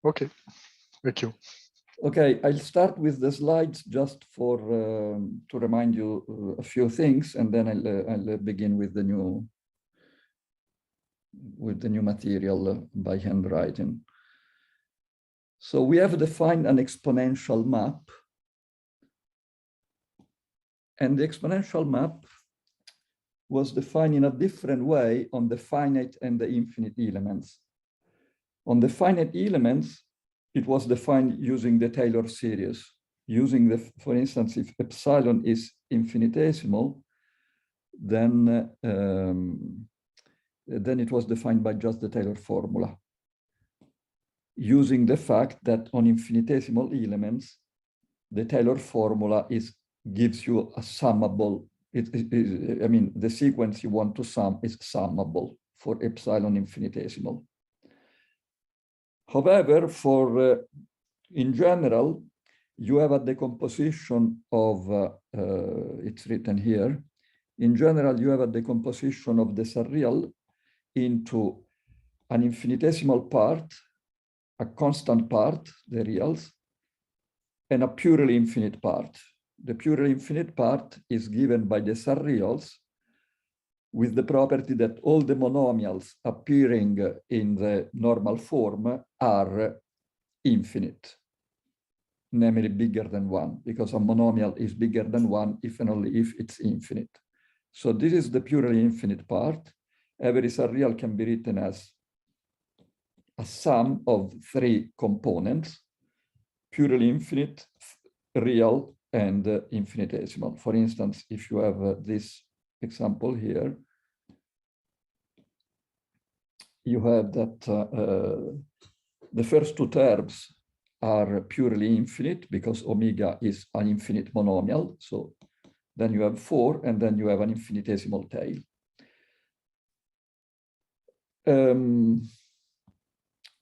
Okay, thank you. Okay, I'll start with the slides just for to remind you a few things, and then I'll begin with the new material by handwriting. So we have defined an exponential map, and the exponential map was defined in a different way on the finite and the infinite elements. On the finite elements, it was defined using the Taylor series, using the, for instance, if epsilon is infinitesimal, then it was defined by just the Taylor formula, using the fact that on infinitesimal elements, the Taylor formula gives you a summable. I mean, the sequence you want to sum is summable for epsilon infinitesimal. However, for in general, you have a decomposition of, it's written here. In general, you have a decomposition of the surreal into an infinitesimal part, a constant part, the reals, and a purely infinite part. The purely infinite part is given by the surreals with the property that all the monomials appearing in the normal form are infinite, namely bigger than one, because a monomial is bigger than one if and only if it's infinite. So this is the purely infinite part. Every surreal can be written as a sum of three components: purely infinite, real, and infinitesimal. For instance, if you have this example here, you have that the first two terms are purely infinite because omega is an infinite monomial. So then you have 4, and then you have an infinitesimal tail.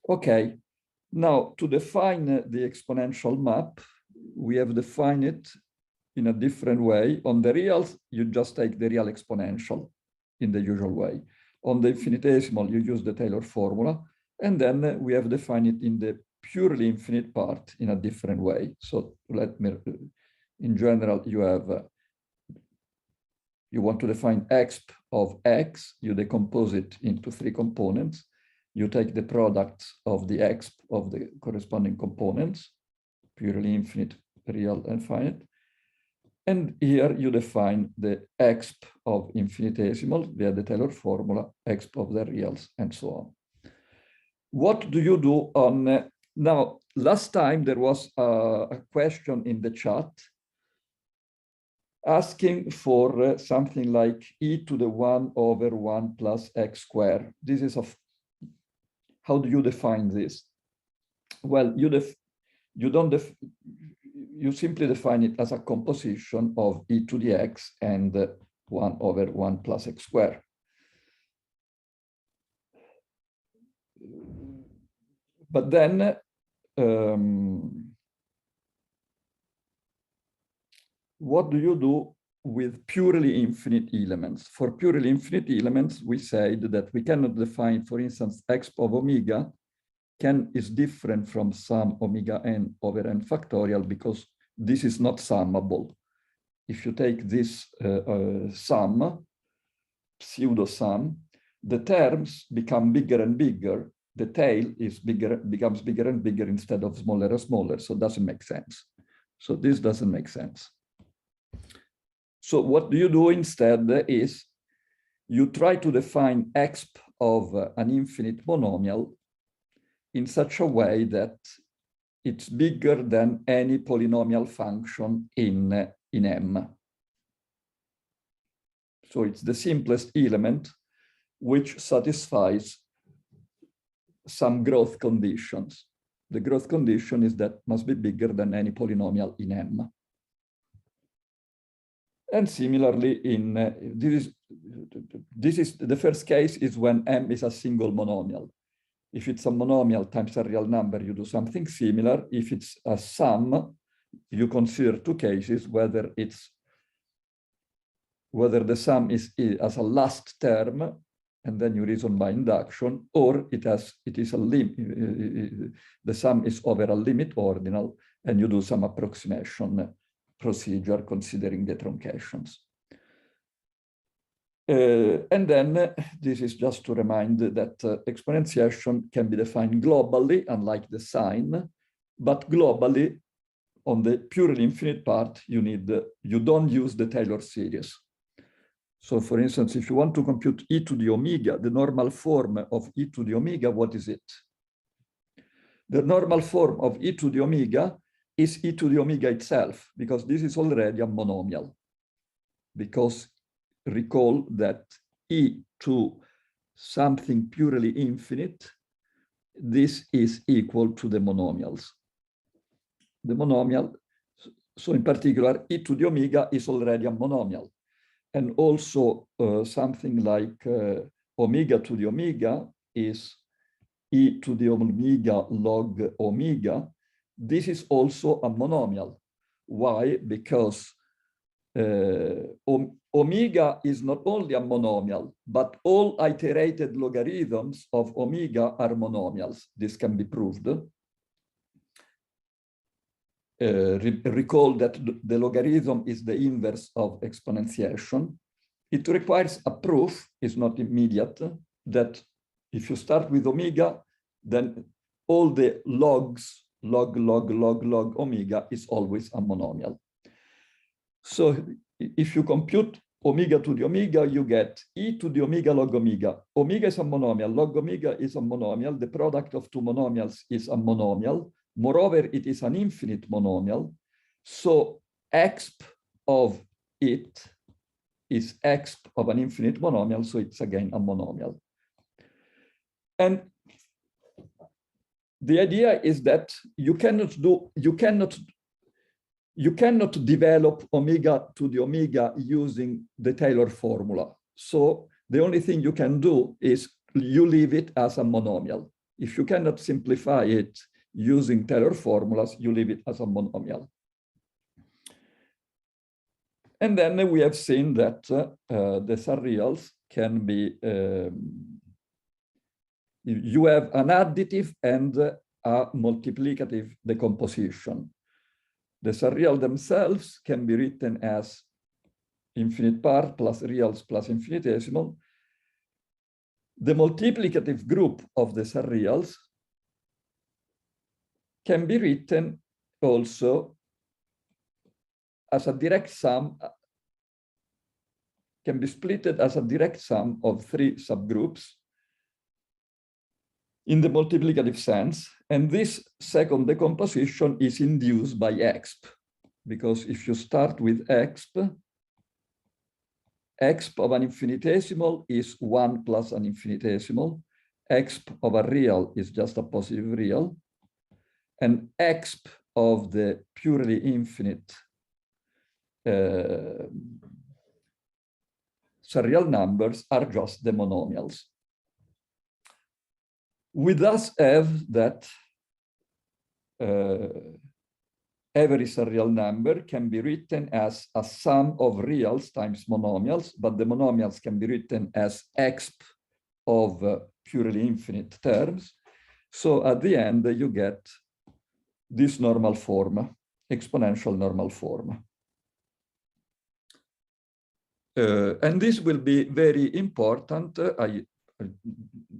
Okay, now to define the exponential map, we have defined it in a different way. On the reals, you just take the real exponential in the usual way. On the infinitesimal, you use the Taylor formula, and then we have defined it in the purely infinite part in a different way. So let me, in general, you have, you want to define exp of x, you decompose it into 3 components. You take the products of the exp of the corresponding components, purely infinite, real, and finite. And here you define the exp of infinitesimal via the Taylor formula, exp of the reals, and so on. What do you do on, now, last time there was a question in the chat asking for something like e to the 1 over 1 plus x squared. This is of, how do you define this? Well, you simply define it as a composition of e to the x and 1 over 1 plus x squared. But then what do you do with purely infinite elements? For purely infinite elements, we said that we cannot define, for instance, exp of omega is different from sum omega n over n factorial because this is not summable. If you take this sum, pseudo sum, the terms become bigger and bigger. The tail is becomes bigger and bigger instead of smaller and smaller. So it doesn't make sense. So this doesn't make sense. So what do you do instead is you try to define exp of an infinite monomial in such a way that it's bigger than any polynomial function in M. So it's the simplest element which satisfies some growth conditions. The growth condition is that must be bigger than any polynomial in M. And similarly, in this is the first case is when M is a single monomial. If it's a monomial times a real number, you do something similar. If it's a sum, you consider 2 cases, whether the sum is as a last term and then you reason by induction, or it is a limit. The sum is over a limit ordinal, and you do some approximation procedure considering the truncations. And then this is just to remind that exponentiation can be defined globally, unlike the sign, but globally on the purely infinite part, you don't use the Taylor series. So for instance, if you want to compute e to the omega, the normal form of e to the omega, what is it? The normal form of e to the omega is e to the omega itself, because this is already a monomial. Because recall that e to something purely infinite, this is equal to the monomials. The monomial, so in particular, e to the omega is already a monomial. And also something like omega to the omega is e to the omega log omega. This is also a monomial. Why? Because omega is not only a monomial, but all iterated logarithms of omega are monomials. This can be proved. Recall that the logarithm is the inverse of exponentiation. It requires a proof, it's not immediate, that if you start with omega, then all the logs, log omega is always a monomial. So if you compute omega to the omega, you get e to the omega log omega. Omega is a monomial, log omega is a monomial. The product of two monomials is a monomial. Moreover, it is an infinite monomial. So exp of it is exp of an infinite monomial. So it's again a monomial. And the idea is that you cannot develop omega to the omega using the Taylor formula. So the only thing you can do is you leave it as a monomial. If you cannot simplify it using Taylor formulas, you leave it as a monomial. And then we have seen that the surreals can be, you have an additive and a multiplicative decomposition. The surreal themselves can be written as infinite part plus reals plus infinitesimal. The multiplicative group of the surreals can be written also as a direct sum, can be split as a direct sum of three subgroups in the multiplicative sense. And this second decomposition is induced by exp, because if you start with exp of an infinitesimal is 1 plus an infinitesimal, exp of a real is just a positive real, and exp of the purely infinite surreal numbers are just the monomials. We thus have that every surreal number can be written as a sum of reals times monomials, but the monomials can be written as exp of purely infinite terms. So at the end, you get this normal form, exponential normal form. And this will be very important,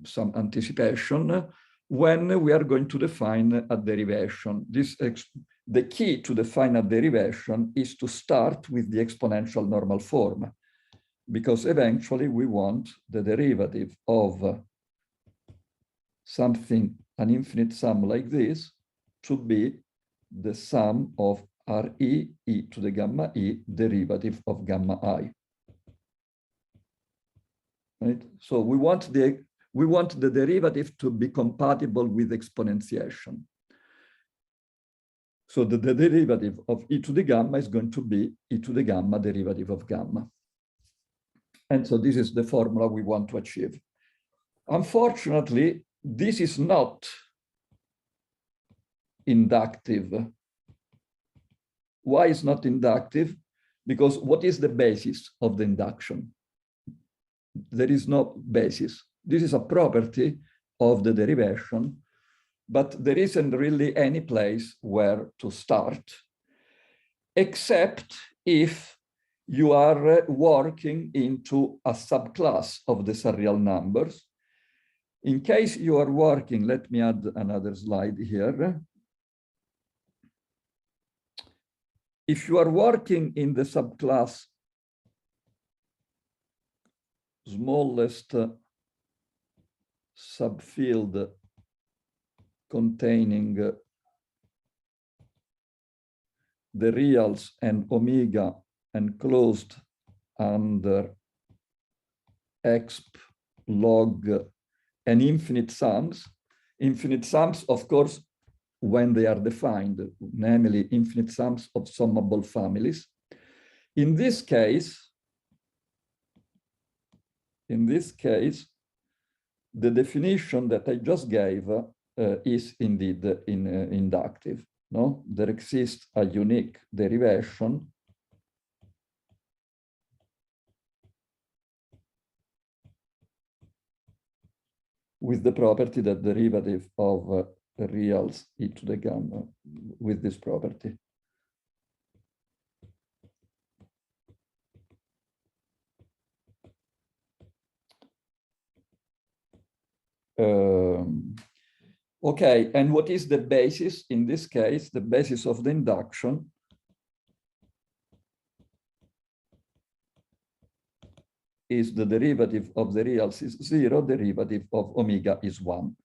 some anticipation, when we are going to define a derivation. The key to define a derivation is to start with the exponential normal form, because eventually we want the derivative of something, an infinite sum like this, to be the sum of Re e to the gamma e derivative of gamma I. Right? So we want the derivative to be compatible with exponentiation. So the derivative of e to the gamma is going to be e to the gamma derivative of gamma. And so this is the formula we want to achieve. Unfortunately, this is not inductive. Why is not inductive? Because what is the basis of the induction? there is no basis. This is a property of the derivation, but there isn't really any place where to start, except if you are working into a subclass of the surreal numbers. In case you are working, let me add another slide here. If you are working in the subclass smallest subfield containing the reals and omega enclosed under exp log and infinite sums, of course, when they are defined, namely infinite sums of summable families. In this case, the definition that I just gave is indeed inductive. No, there exists a unique derivation with the property that derivative of reals e to the gamma with this property. Okay, and what is the basis in this case? The basis of the induction is the derivative of the reals is 0, derivative of omega is 1.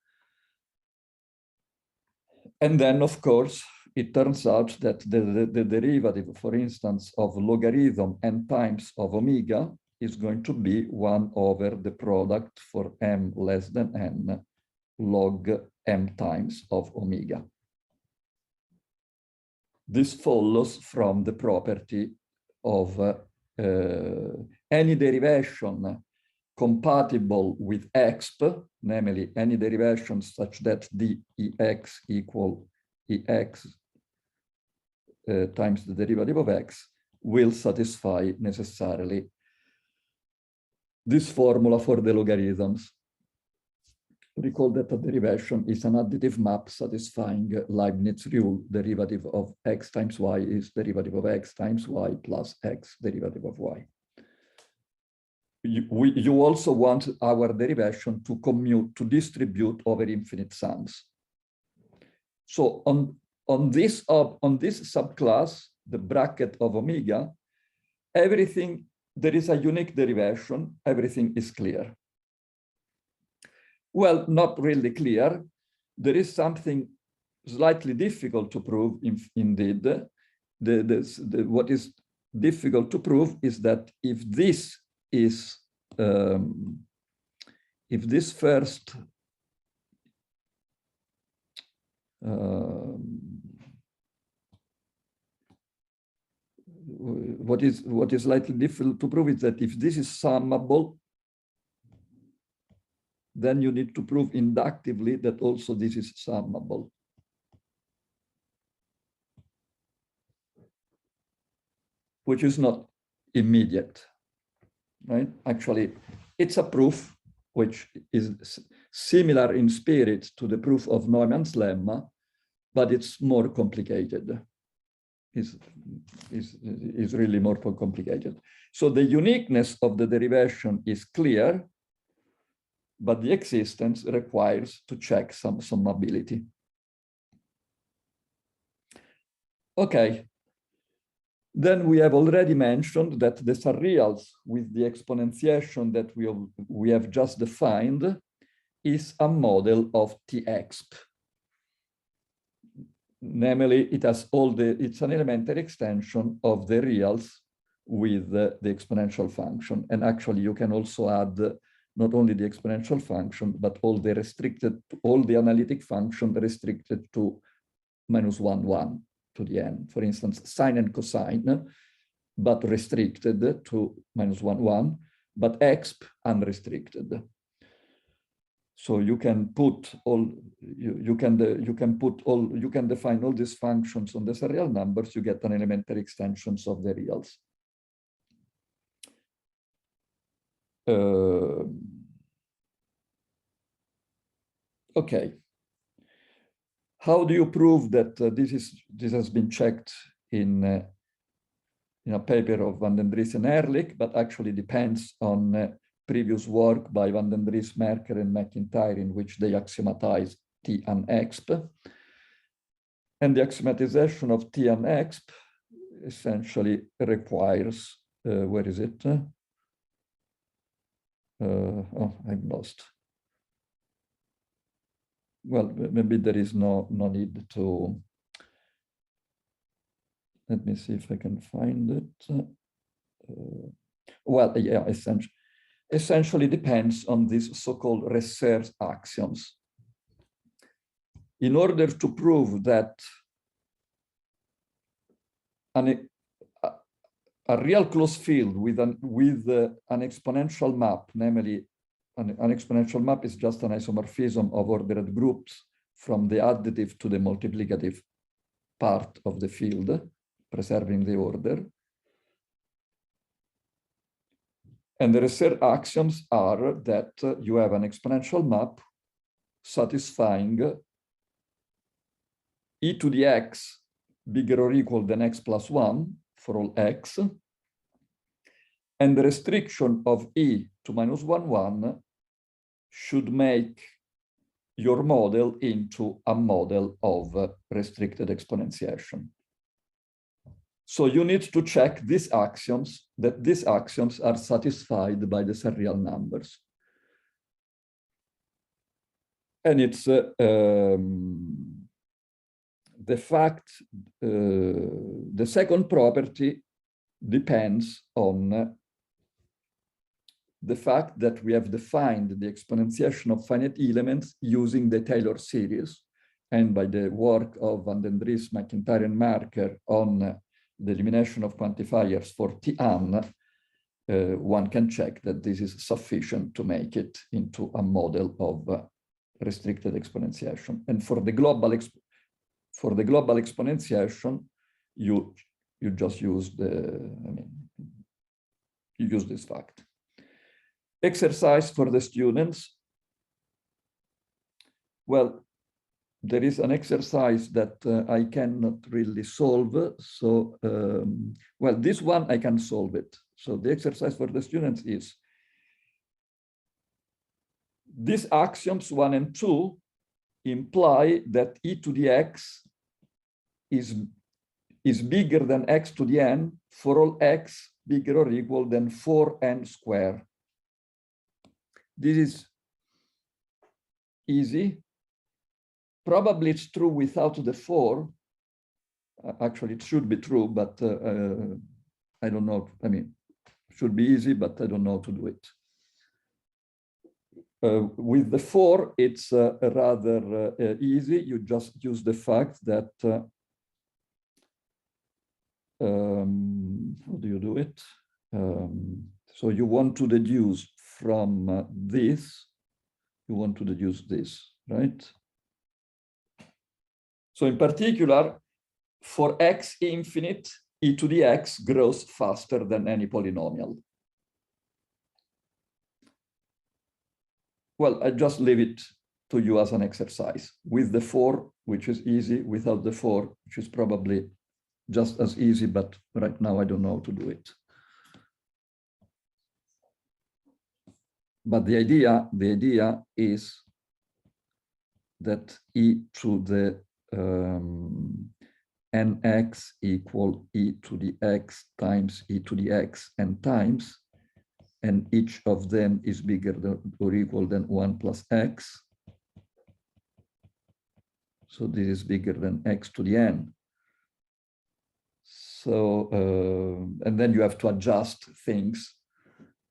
And then, of course, it turns out that the derivative, for instance, of logarithm n times of omega is going to be 1 over the product for m less than n log m times of omega. This follows from the property of any derivation compatible with exp, namely any derivation such that dEx equal Ex times the derivative of x will satisfy necessarily this formula for the logarithms. Recall that a derivation is an additive map satisfying Leibniz rule. Derivative of x times y is derivative of x times y plus x derivative of y. You also want our derivation to commute, to distribute over infinite sums. So on this subclass, the bracket of omega, everything, there is a unique derivation, everything is clear. Well, not really clear. There is something slightly difficult to prove, indeed. What is difficult to prove is that if this is, if this first what is slightly difficult to prove is that if this is summable, then you need to prove inductively that also this is summable. Which is not immediate, right? Actually, it's a proof which is similar in spirit to the proof of Neumann's lemma, but it's more complicated. Is really more complicated. So the uniqueness of the derivation is clear, but the existence requires to check some summability. Okay. Then we have already mentioned that the surreals with the exponentiation that we have just defined is a model of T-exp. Namely, it has it's an elementary extension of the reals with the exponential function. And actually, you can also add not only the exponential function, but all the analytic function restricted to -1, 1 to the n. For instance, sine and cosine, but restricted to -1, 1, but exp unrestricted. So you can put you can define all these functions on the surreal numbers, you get an elementary extensions of the reals. Okay. How do you prove that this has been checked in a paper of Van den Dries and Ehrlich, but actually depends on previous work by Van den Dries, Merker, and McIntyre, in which they axiomatize T and exp. And the axiomatization of T and exp essentially requires, where is it? Oh, I'm lost. Well, maybe there is no need to. Let me see if I can find it. Well, yeah, essentially depends on these so-called research axioms. In order to prove that a real closed field with an exponential map, namely an exponential map is just an isomorphism of ordered groups from the additive to the multiplicative part of the field, preserving the order. And the research axioms are that you have an exponential map satisfying e to the x bigger or equal than x plus 1 for all x, and the restriction of e to minus 1, 1 should make your model into a model of restricted exponentiation. So you need to check these axioms, that these axioms are satisfied by the Surreal numbers. And it's the fact, the second property depends on the fact that we have defined the exponentiation of finite elements using the Taylor series, and by the work of Van den Dries, McIntyre, and Merker on the elimination of quantifiers for Tn, one can check that this is sufficient to make it into a model of restricted exponentiation. And for the global exponentiation, you just use you use this fact. Exercise for the students. Well, there is an exercise that I cannot really solve. So, well, this one I can solve it. So the exercise for the students is these axioms 1 and 2 imply that e to the x is bigger than x to the n for all x bigger or equal than 4n squared. This is easy. Probably it's true without the 4. Actually, it should be true, but I don't know. I mean, it should be easy, but I don't know how to do it. With the 4, it's rather easy. You just use the fact that, how do you do it? So you want to deduce from this, you want to deduce this, right? So in particular, for x infinite, e to the x grows faster than any polynomial. Well, I just leave it to you as an exercise. With the 4, which is easy, without the 4, which is probably just as easy, but right now I don't know how to do it. But the idea is that e to the nx equal e to the x times e to the x n times, and each of them is bigger than or equal than 1 plus x. So this is bigger than x to the n. So, and then you have to adjust things,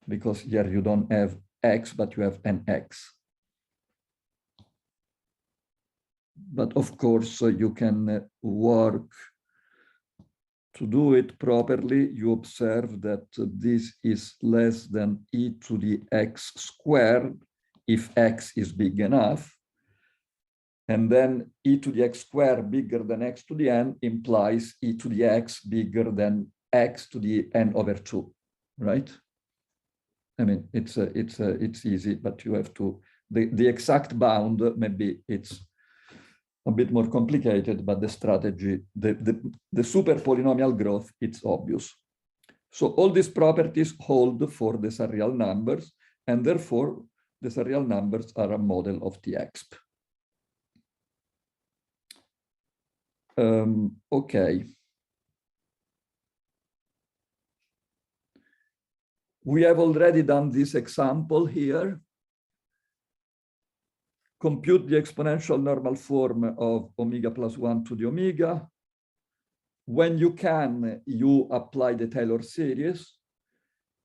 because here you don't have x, but you have nx. But of course, you can work to do it properly. You observe that this is less than e to the x squared if x is big enough. And then e to the x squared bigger than x to the n implies e to the x bigger than x to the n over 2, right? I mean, it's easy, but you have to, the exact bound, maybe it's a bit more complicated, but the strategy, the super polynomial growth, it's obvious. So all these properties hold for the Surreal numbers, and therefore the Surreal numbers are a model of the exp. Okay. We have already done this example here. Compute the exponential normal form of omega plus 1 to the omega. When you can, you apply the Taylor series.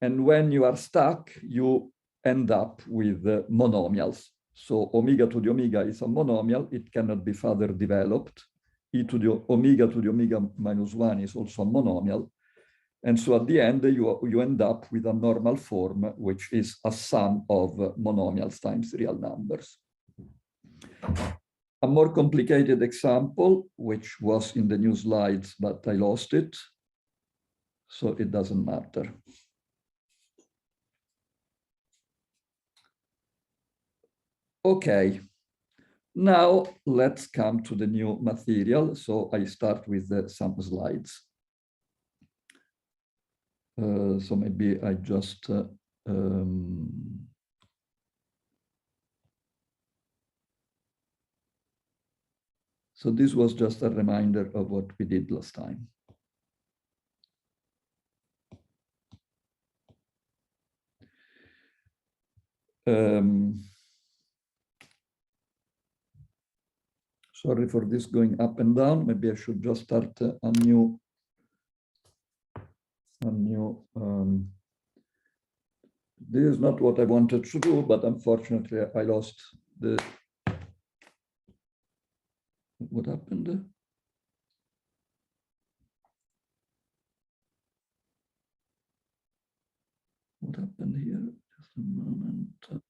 And when you are stuck, you end up with monomials. So omega to the omega is a monomial. It cannot be further developed. E to the omega minus 1 is also a monomial. And so at the end, you end up with a normal form, which is a sum of monomials times real numbers. A more complicated example, which was in the new slides, but I lost it, so it doesn't matter. Okay, now let's come to the new material. So I start with some slides. So maybe I just so this was just a reminder of what we did last time. Sorry for this going up and down. Maybe I should just start a new this is not what I wanted to do, but unfortunately I lost the, what happened? What happened here? Just a moment.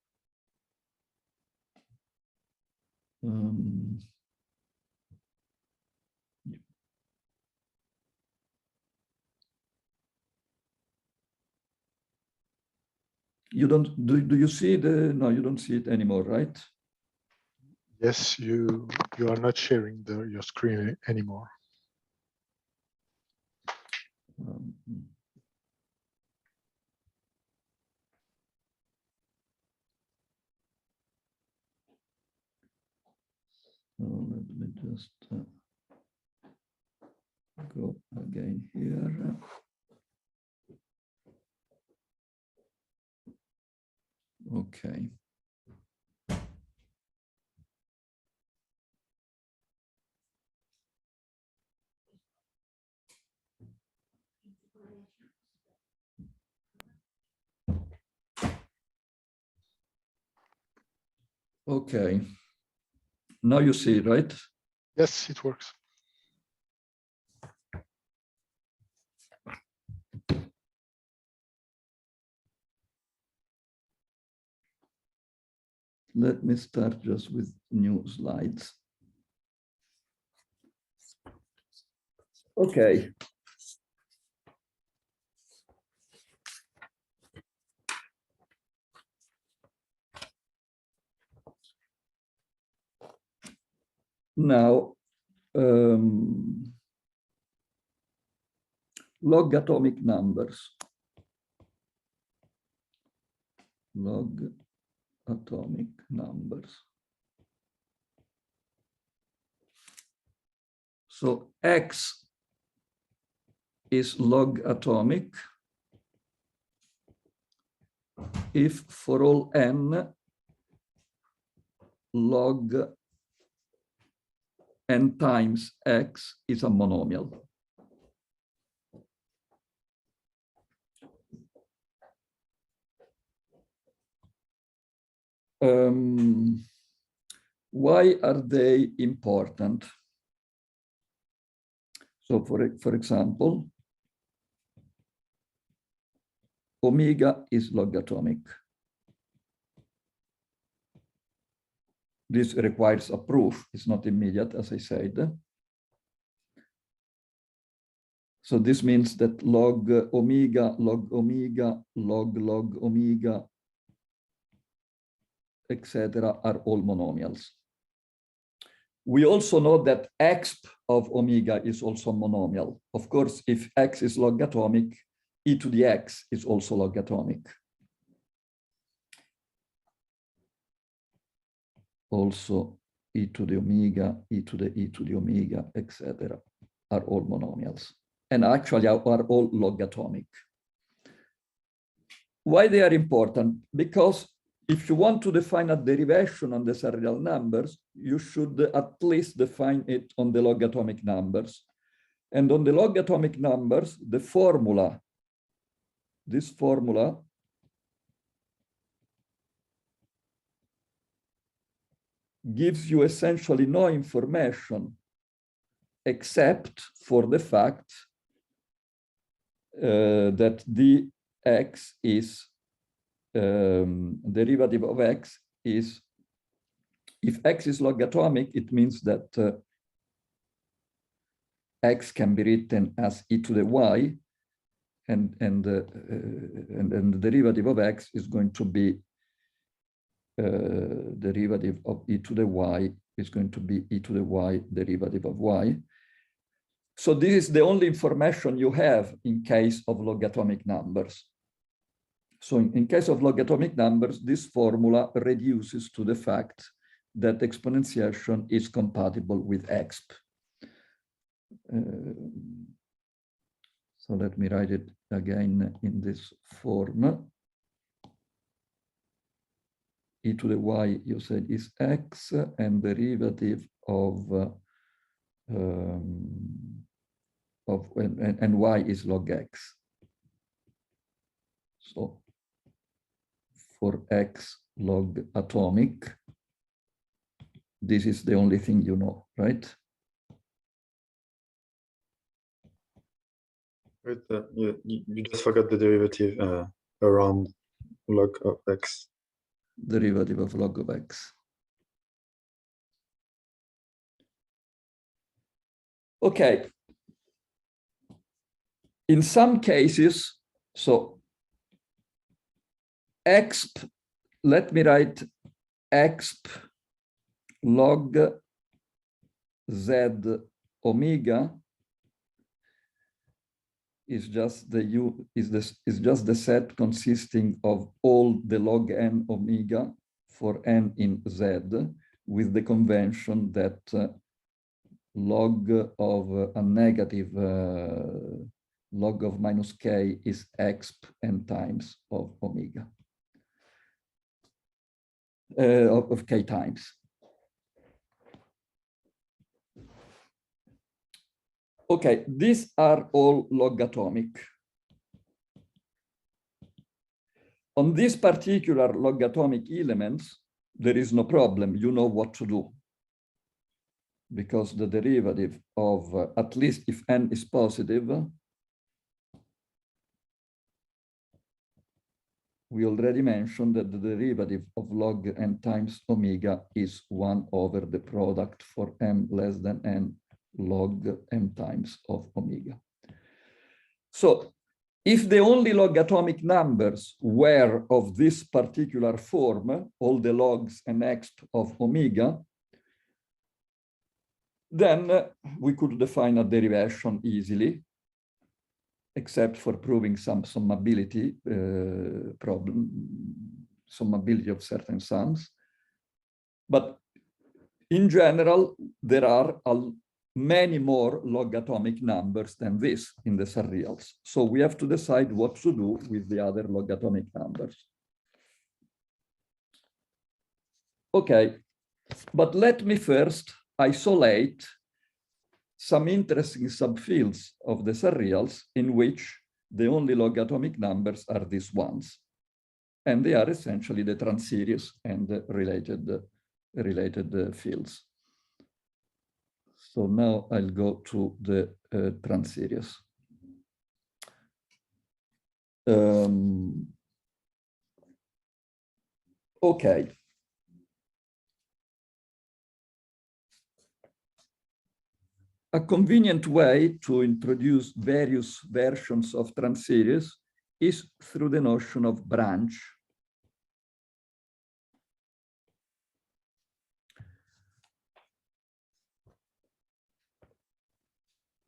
You don't, do you see the, no, you don't see it anymore, right? Yes, you are not sharing your screen anymore. So let me just go again here. Okay. Okay. Now you see, right? Yes, it works. Let me start just with new slides. Okay. Now, logatomic numbers. Logatomic numbers. So X is logatomic if for all n log n times X is a monomial. Why are they important? So for example, omega is logatomic. This requires a proof. It's not immediate, as I said. So this means that log omega, log omega, log omega, etc. are all monomials. We also know that exp of omega is also monomial. Of course, if x is logatomic, e to the x is also logatomic. Also, e to the omega, e to the omega, etc. are all monomials, and actually are all logatomic. Why they are important? Because if you want to define a derivation on the Surreal numbers, you should at least define it on the logatomic numbers. And on the logatomic numbers, the formula, this formula, gives you essentially no information except for the fact that dx is derivative of x is, if x is logatomic, it means that x can be written as e to the y, and the derivative of x is going to be derivative of e to the y is going to be e to the y derivative of y. So this is the only information you have in case of logatomic numbers. So in case of logatomic numbers, this formula reduces to the fact that exponentiation is compatible with exp. So let me write it again in this form. E to the y, you said, is x, and derivative of and y is log x. So for x log atomic, this is the only thing you know, right? Right. You just forgot the derivative around log of x. Derivative of log of x. Okay. In some cases, so exp, let me write exp log z omega is just the set consisting of all the log n omega for n in z, with the convention that log of a negative log of minus k is exp n times of omega, of k times. Okay, these are all logatomic. On these particular logatomic elements, there is no problem. You know what to do, because the derivative of, at least if n is positive, we already mentioned that the derivative of log n times omega is 1 over the product for m less than n log m times of omega. So if the only logatomic numbers were of this particular form, all the logs and exp of omega, then we could define a derivation easily, except for proving some summability problem, summability of certain sums. But in general, there are many more logatomic numbers than this in the surreals. So we have to decide what to do with the other logatomic numbers. Okay, but let me first isolate some interesting subfields of the surreals in which the only logatomic numbers are these ones. And they are essentially the Transseries and the related fields. So now I'll go to the Transseries. Okay. A convenient way to introduce various versions of Transseries is through the notion of branch.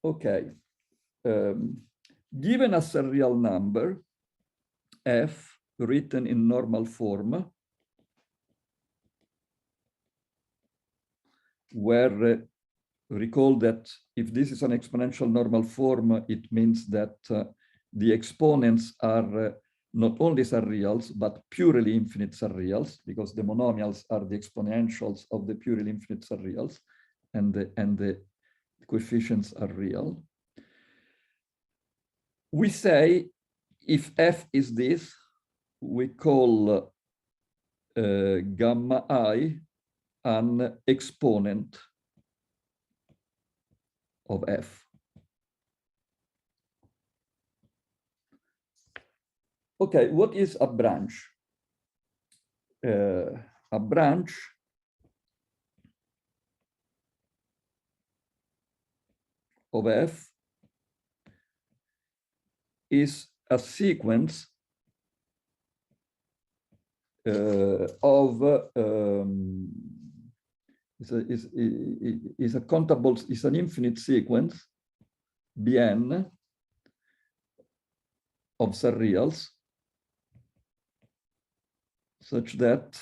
Okay, given a surreal number, f, written in normal form, where recall that if this is an exponential normal form, it means that the exponents are not only surreals, but purely infinite surreals, because the monomials are the exponentials of the purely infinite surreals, and the coefficients are real. We say if f is this, we call gamma I an exponent of f. Okay, what is a branch? A branch of f is a sequence of is a countable, is an infinite sequence Bn of surreals such that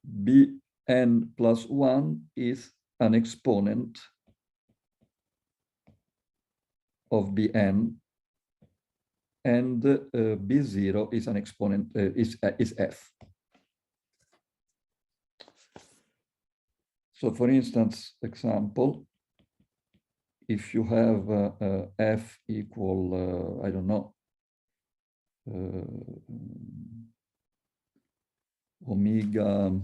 Bn plus 1 is an exponent of Bn, and B0 is an exponent, is f. So for instance, example, if you have f equal, I don't know, omega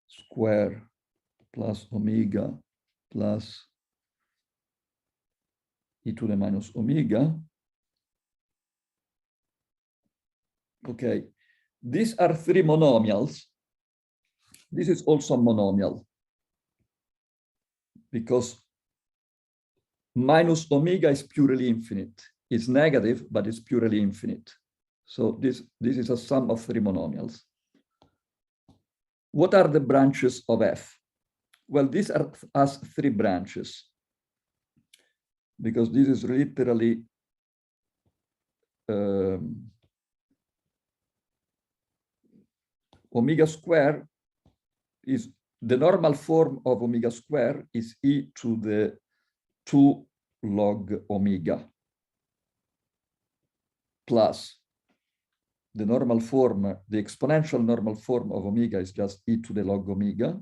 square plus omega plus e to the minus omega. Okay, these are three monomials. This is also a monomial because minus omega is purely infinite. It's negative, but it's purely infinite. So this is a sum of three monomials. What are the branches of f? Well, these are as three branches, because this is literally omega square is the normal form of omega square is e to the 2 log omega plus the normal form, the exponential normal form of omega is just e to the log omega,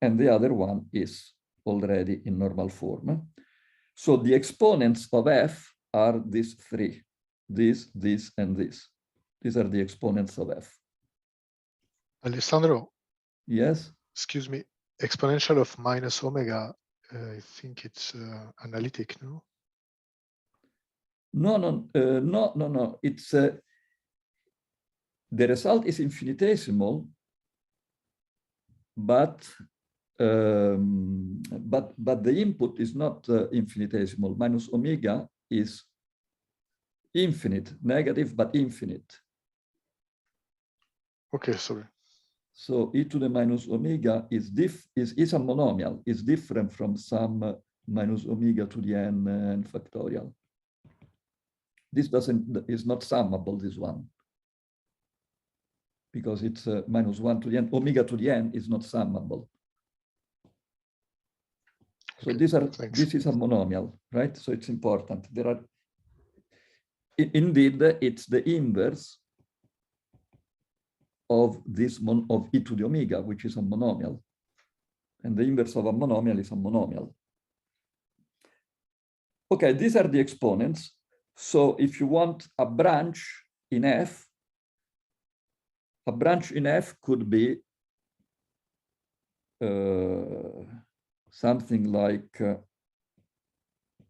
and the other one is already in normal form. So the exponents of f are these three, this, and this. These are the exponents of f. Alessandro, Yes? excuse me, exponential of minus omega, I think it's analytic, no? No. It's the result is infinitesimal, but the input is not infinitesimal. Minus omega is infinite, negative but infinite. Okay, sorry. So e to the minus omega is a monomial, is different from some minus omega to the n factorial. This is not summable, this one, because it's minus 1 to the n. Omega to the n is not summable. So Okay, this is a monomial, right? So it's important. There are, indeed, it's the inverse of this of e to the omega, which is a monomial. And the inverse of a monomial is a monomial. Okay, these are the exponents. So if you want a branch in f, a branch in f could be something like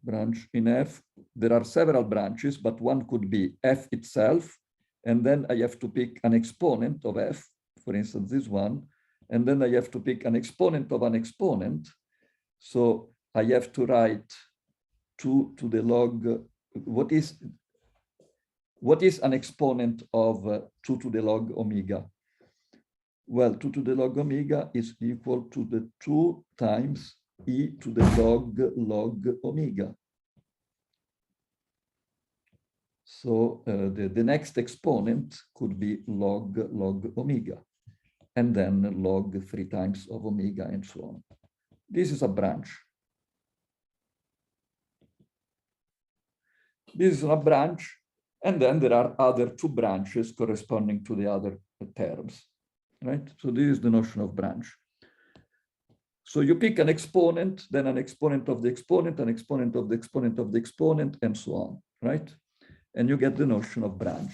branch in f. There are several branches, but one could be f itself, and then I have to pick an exponent of f, for instance, this one, and then I have to pick an exponent of an exponent. So I have to write 2 to the log. What is an exponent of 2 to the log omega? Well, 2 to the log omega is equal to the 2 times e to the log omega. So the next exponent could be log omega, and then log 3 times of omega, and so on. This is a branch. This is a branch, and then there are other 2 branches corresponding to the other terms, right? So this is the notion of branch. So you pick an exponent, then an exponent of the exponent, an exponent of the exponent of the exponent, and so on, right? And you get the notion of branch.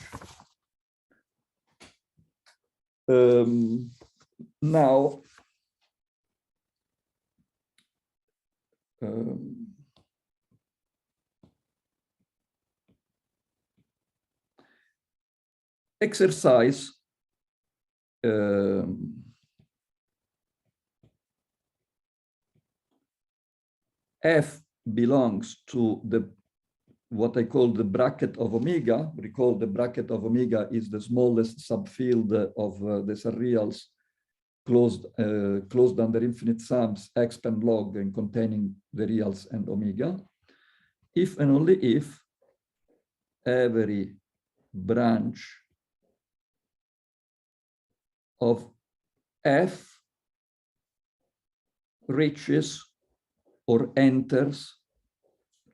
Now, exercise f belongs to what I call the bracket of omega. Recall the bracket of omega is the smallest subfield of the surreals closed under infinite sums, expand log, and containing the reals and omega. If and only if every branch of f reaches or enters,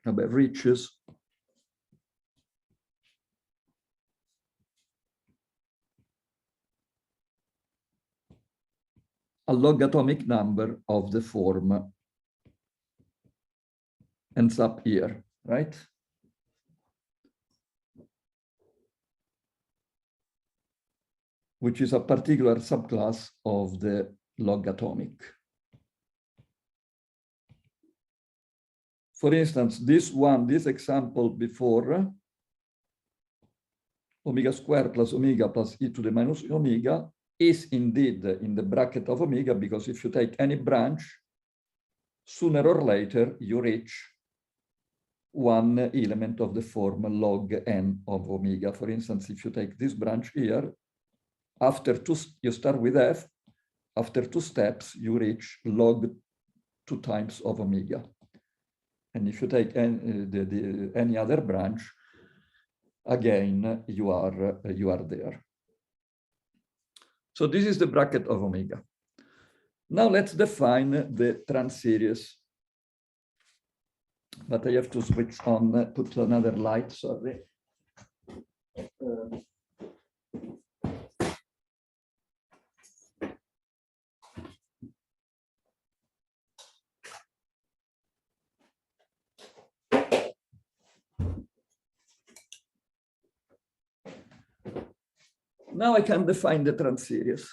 reaches a logatomic number of the form ends up here, right? Which is a particular subclass of the logatomic. For instance, this example before, omega squared plus omega plus e to the minus omega, is indeed in the bracket of omega, because if you take any branch, sooner or later you reach one element of the form log n of omega. For instance, if you take this branch here, you start with f, after 2 steps, you reach log 2 times of omega. And if you take any other branch, again, you are there. So this is the bracket of omega. Now let's define the Transseries. But I have to switch on, put another light, sorry. Now I can define the Transseries.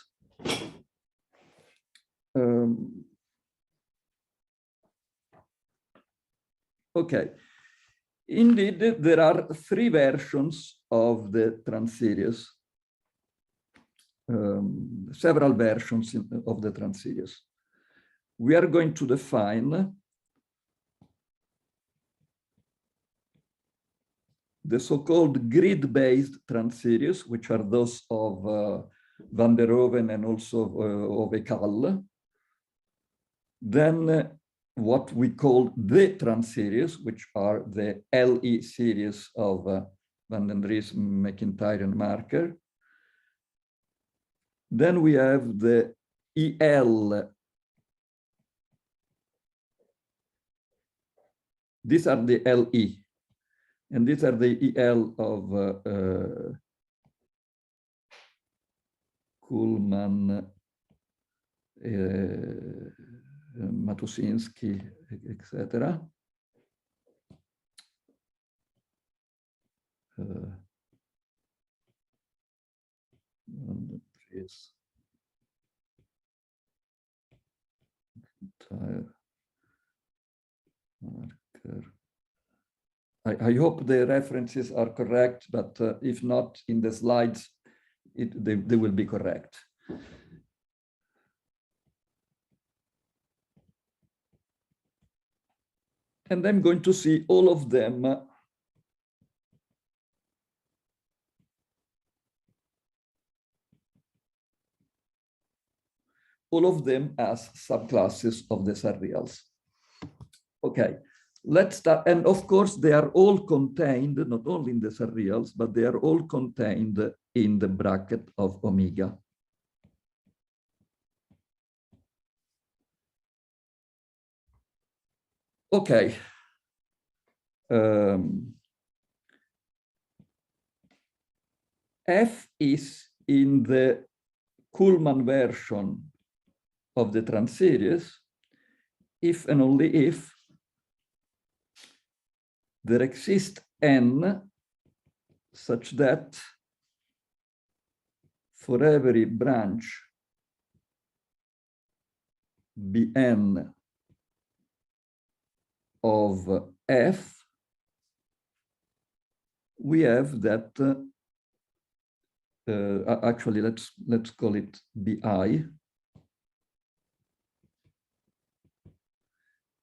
Okay. Indeed, there are 3 versions of the Transseries, several versions of the Transseries. We are going to define the so-called grid-based Transseries, which are those of van der Rohe and also of Ekal. Then what we call the Transseries, which are the LE series of Van den Dries, McIntyre, and Marker. Then we have the EL. These are the LE. And these are the EL of Kuhlmann, Matuszynski, etc. Marker. I hope the references are correct, but if not, in the slides, they will be correct. And I'm going to see all of them as subclasses of the surreals. Okay, let's start. And of course, they are all contained, not only in the surreals, but they are all contained in the bracket of omega. Okay. F is in the Kuhlmann version of the Transseries if and only if there exists n such that for every branch Bn of F, we have that, actually, let's call it Bi.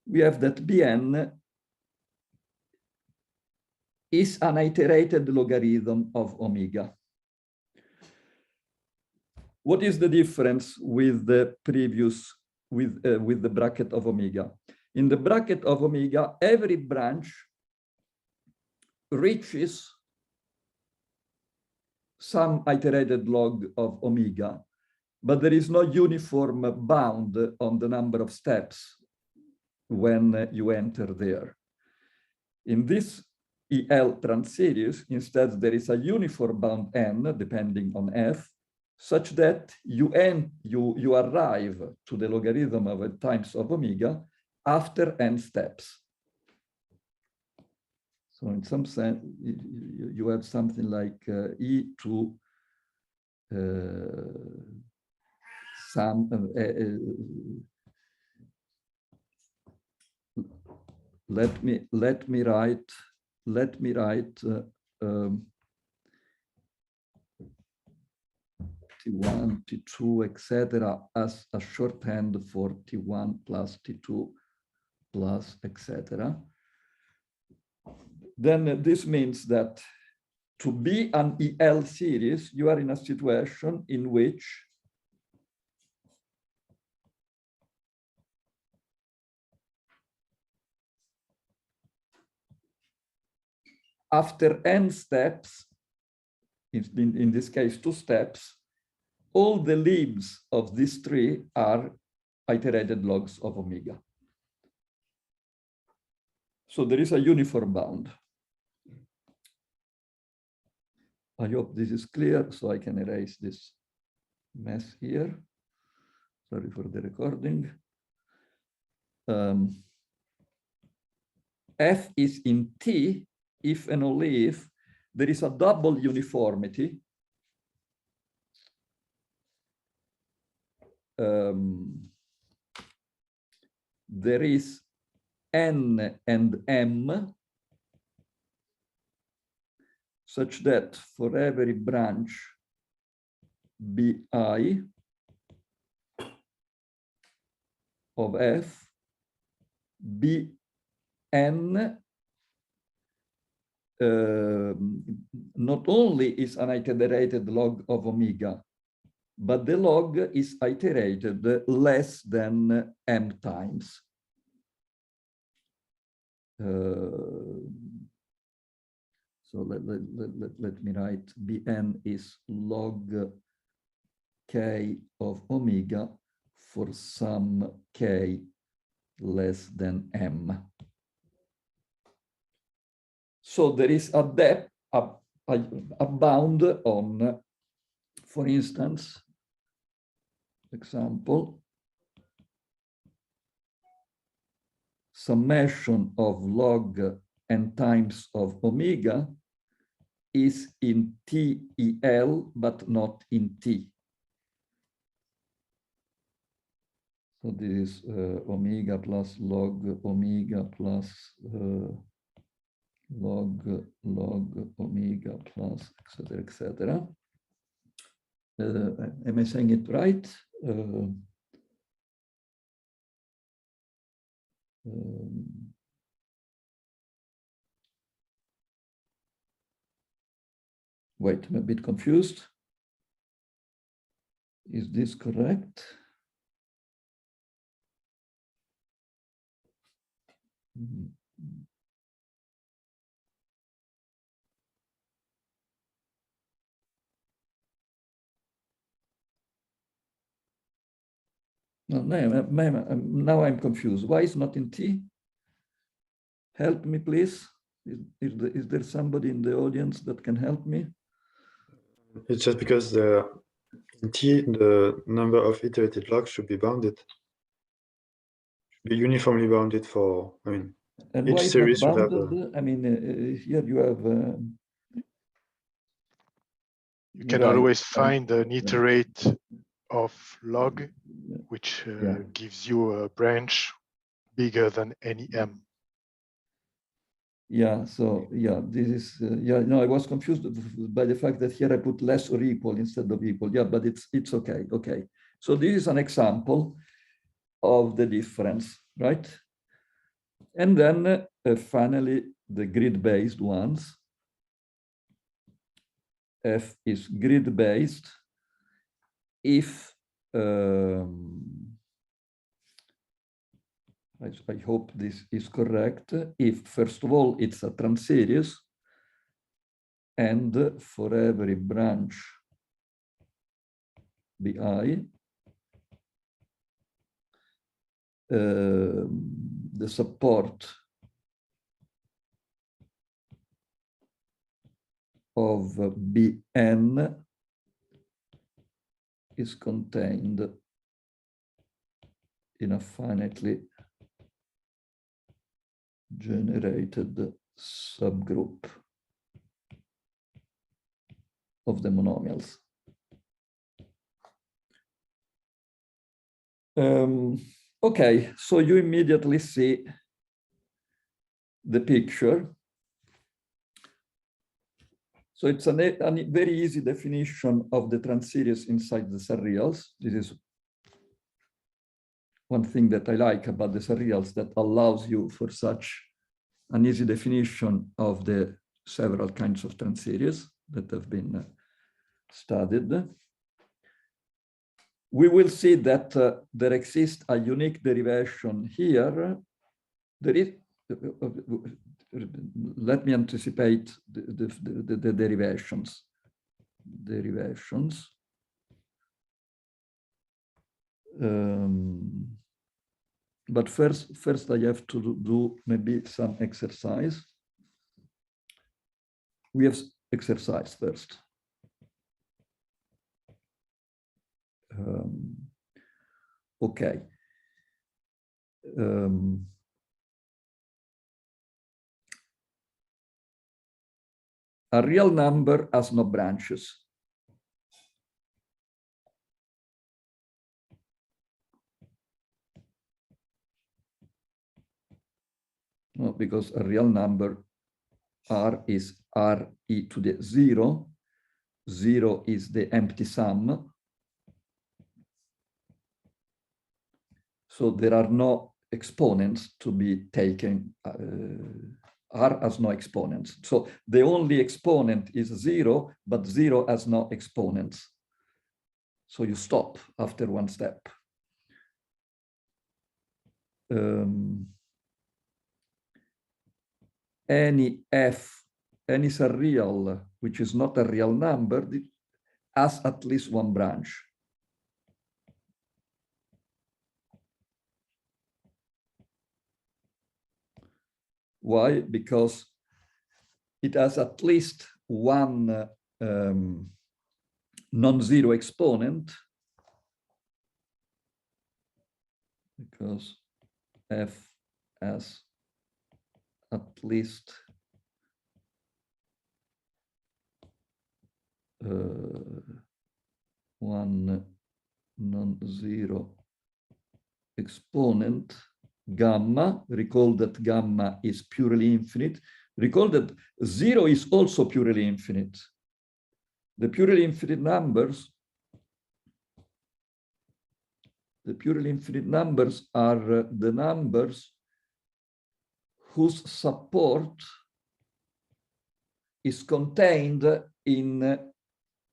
We have that Bn is an iterated logarithm of omega. What is the difference with the previous, with the bracket of omega? In the bracket of omega, every branch reaches some iterated log of omega, but there is no uniform bound on the number of steps when you enter there. In this EL Transseries, instead, there is a uniform bound n, depending on F, such that you arrive to the logarithm of times of omega after n steps. So in some sense, you have something like e to some let me write 1, T2, etc. as a shorthand for T1 plus T2 plus etc. Then this means that to be an EL series, you are in a situation in which after n steps, in this case 2 steps, all the leaves of this tree are iterated logs of omega. So there is a uniform bound. I hope this is clear, so I can erase this mess here. Sorry for the recording. F is in T if and only if there is a double uniformity. There is N and M such that for every branch Bi of F, Bn not only is an iterated log of omega, but the log is iterated less than m times. So let me write Bn is log k of omega for some k less than m. So there is a depth, a bound on, for instance, example, summation of log n times of omega is in TEL, but not in T. So this is omega plus log omega plus log omega plus, etc., etc. Am I saying it right? Wait, I'm a bit confused. Is this correct? No, now I'm confused. Why is not in T? Help me, please. Is there somebody in the audience that can help me? It's just because in T, the number of iterated logs should be bounded. Should be uniformly bounded for, I mean, And each why is series not should have bounded? I mean, here you have. You can right, always find an iterate of log, which Yeah. gives you a branch bigger than any m. Yeah, so yeah, this is, yeah, no, I was confused by the fact that here I put less or equal instead of equal. Yeah, but it's okay, okay. So this is an example of the difference, right? And then finally, the grid-based ones. F is grid-based if, I hope this is correct, if, first of all, it's a Transseries, and for every branch BI, the support of Bn is contained in a finitely generated subgroup of the monomials. Okay, so you immediately see the picture. So it's a very easy definition of the Transseries inside the Surreals. This is one thing that I like about the Surreals, that allows you for such an easy definition of the several kinds of Transseries that have been studied. We will see that there exists a unique derivation here. There is, let me anticipate the derivations. But first I have to do maybe some exercise. We have exercise first. Okay. A real number has no branches. No, because a real number R is RE to the 0. 0 is the empty sum. So there are no exponents to be taken. R has no exponents. So the only exponent is 0, but 0 has no exponents. So you stop after one step. Any F, any surreal, which is not a real number, has at least one branch. Why? Because it has at least one non-zero exponent, because F has at least one non-zero exponent, gamma. Recall that gamma is purely infinite. Recall that 0 is also purely infinite. The purely infinite numbers are the numbers whose support is contained in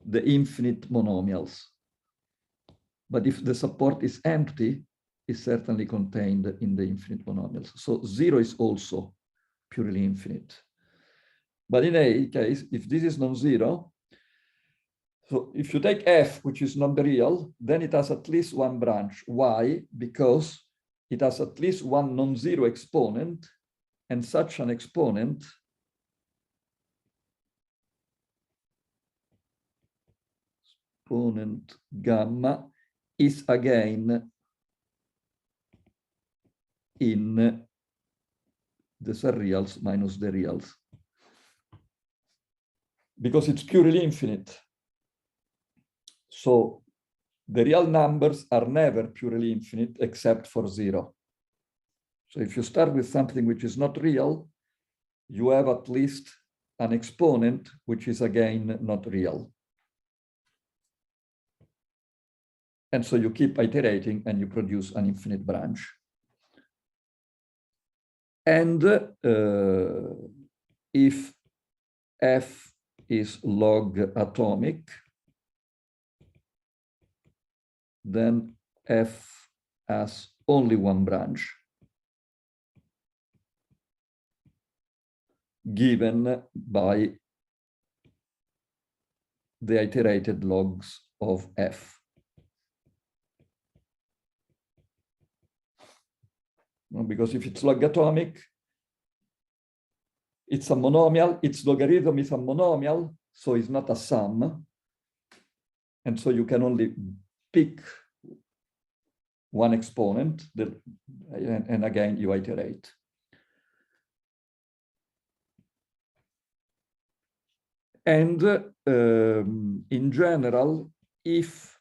the infinite monomials. But if the support is empty, it's certainly contained in the infinite monomials. So 0 is also purely infinite. But in any case, if this is non-zero, so if you take f, which is non-real, then it has at least one branch. Why? Because it has at least one non-zero exponent, and such an exponent gamma is again in the surreals minus the reals, because it's purely infinite. So the real numbers are never purely infinite except for 0. So if you start with something which is not real, you have at least an exponent which is again not real. And so you keep iterating and you produce an infinite branch. And if f is log-atomic, then f has only one branch, given by the iterated logs of f. Because if it's logatomic, it's a monomial, its logarithm is a monomial, so it's not a sum. And so you can only pick one exponent, and again, you iterate. And in general, if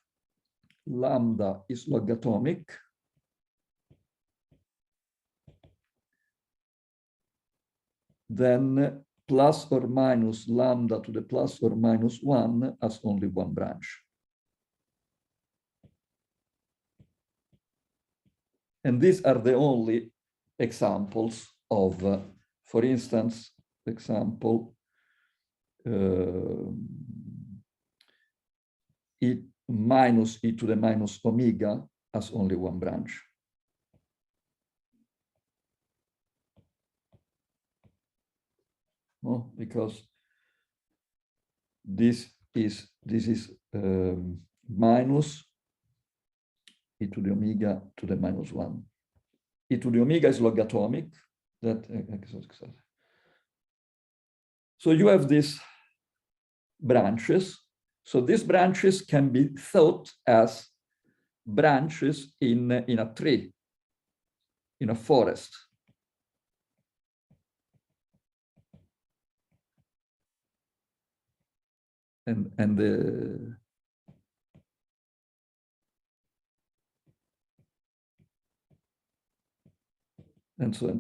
lambda is logatomic, then plus or minus lambda to the plus or minus 1 has only one branch. And these are the only examples of, for instance, example, e minus e to the minus omega has only one branch. No, because this is minus e to the omega to the minus 1. E to the omega is logatomic. So you have these branches. So these branches can be thought as branches in a tree, in a forest. And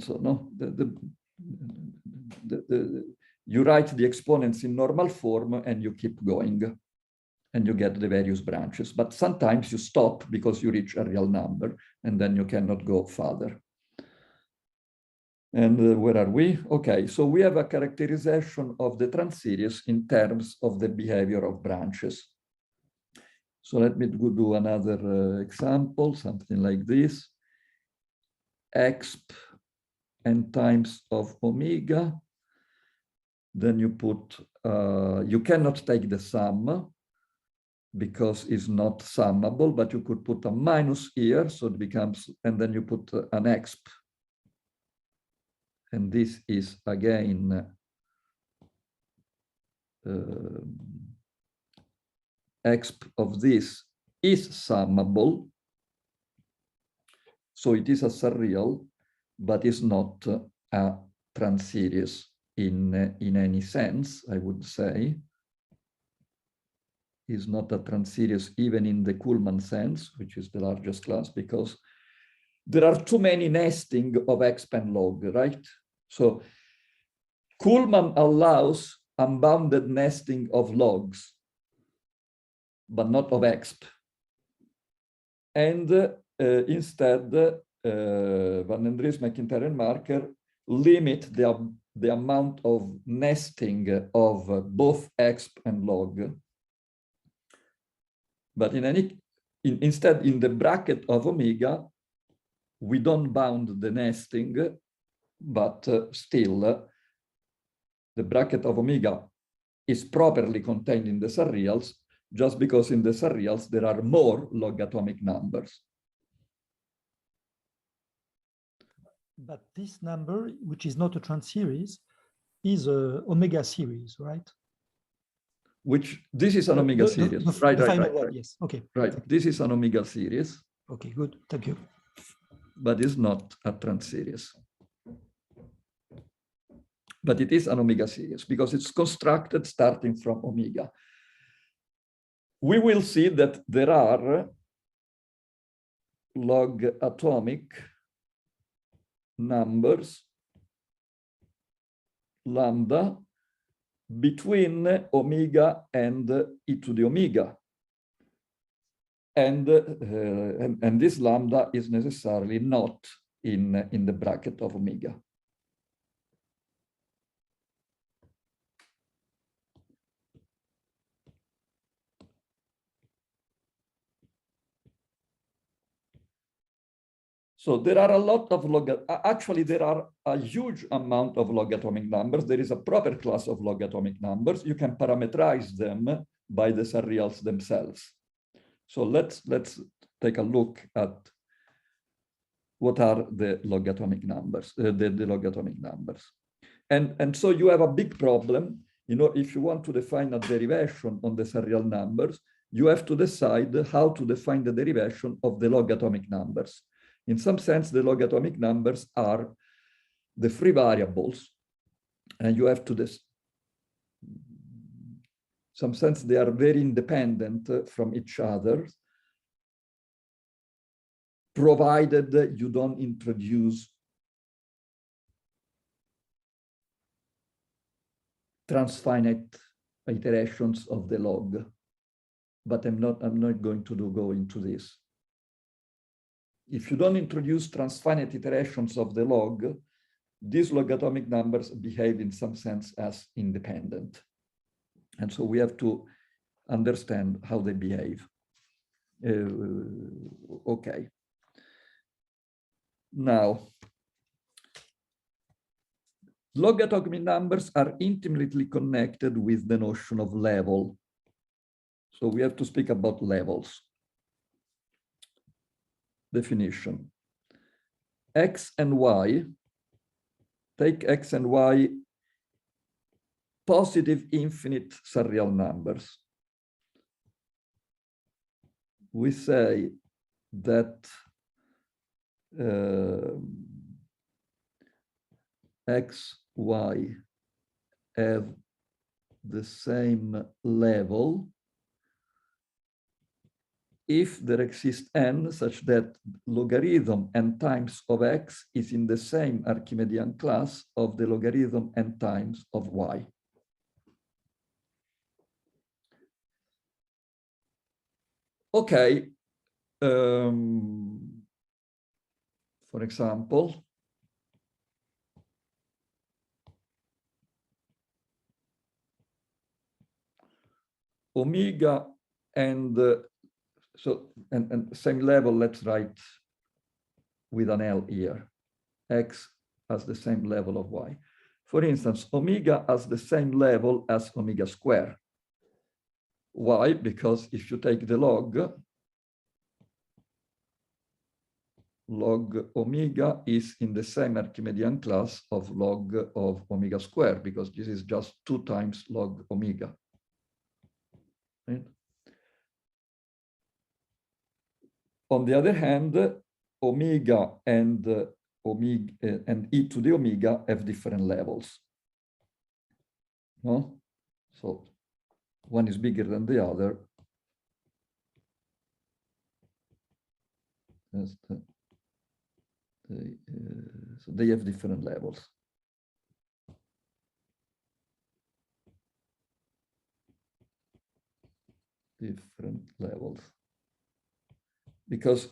so no, you write the exponents in normal form and you keep going and you get the various branches, but sometimes you stop because you reach a real number and then you cannot go further. And where are we? Okay, so we have a characterization of the Transseries in terms of the behavior of branches. So let me do another example, something like this. Exp n times of omega. Then you put, you cannot take the sum because it's not summable, but you could put a minus here, so it becomes, and then you put an exp. And this is again exp of this is summable. So it is a surreal, but it's not a Transseries in any sense, I would say. Is not a Transseries even in the Kuhlmann sense, which is the largest class, because there are too many nesting of exp and log, right? So Kuhlmann allows unbounded nesting of logs, but not of exp. And instead, Van den Dries, McIntyre, and Marker limit the amount of nesting of both exp and log. But instead, in the bracket of omega, we don't bound the nesting, but still, the bracket of omega is properly contained in the surreals, just because in the surreals there are more logatomic numbers. But this number, which is not a transseries, is a omega series, right? Which this is an omega series, right? Yes. Okay. Right. This is an omega series. Okay. Good. Thank you. But it's not a transseries. But it is an omega series because it's constructed starting from omega. We will see that there are logatomic numbers lambda between omega and e to the omega. And this lambda is necessarily not in the bracket of omega. So there are a lot of actually there are a huge amount of logatomic numbers. There is a proper class of logatomic numbers. You can parameterize them by the surreals themselves. So let's take a look at what are the logatomic numbers, the logatomic numbers. And so you have a big problem. You know, if you want to define a derivation on the surreal numbers, you have to decide how to define the derivation of the logatomic numbers. In some sense, the logatomic numbers are the free variables, and you have to some sense they are very independent from each other, provided you don't introduce transfinite iterations of the log. But I'm not going to go into this. If you don't introduce transfinite iterations of the log, these logatomic numbers behave in some sense as independent. And so we have to understand how they behave. Okay. Now, logatomic numbers are intimately connected with the notion of level. So we have to speak about levels. Definition. X and Y, take X and Y positive infinite surreal numbers. We say that X, Y have the same level if there exists n such that logarithm n times of x is in the same Archimedean class of the logarithm n times of y. Okay. For example, omega and and same level, let's write with an L here. X has the same level of y. For instance, omega has the same level as omega squared. Why? Because if you take the log omega is in the same Archimedean class of log of omega squared, because this is just 2 times log omega. Right? On the other hand, omega and e to the omega have different levels. No? So one is bigger than the other. So they have different levels. different levels. Because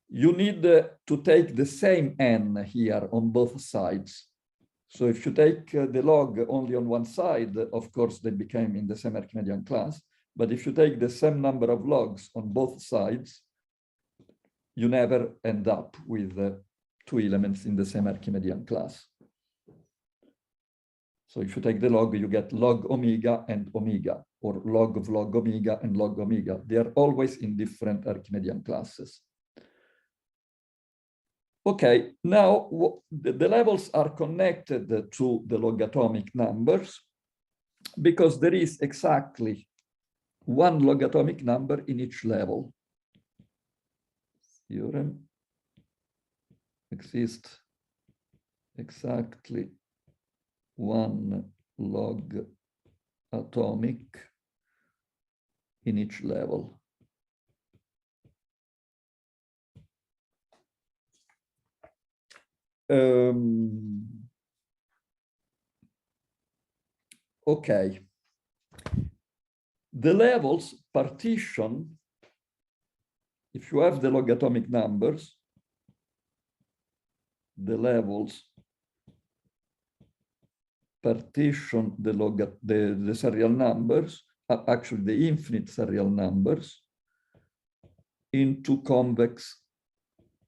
you need to take the same n here on both sides. So if you take the log only on one side, of course, they became in the same Archimedean class. But if you take the same number of logs on both sides, you never end up with two elements in the same Archimedean class. So if you take the log, you get log omega and omega, or log of log omega and log omega. They are always in different Archimedean classes. Okay, now the levels are connected to the logatomic numbers because there is exactly one logatomic number in each level. Theorem exists exactly one log atomic in each level. Okay. The levels partition, if you have the logatomic numbers, the levels partition the Surreal numbers, actually the infinite Surreal numbers, into convex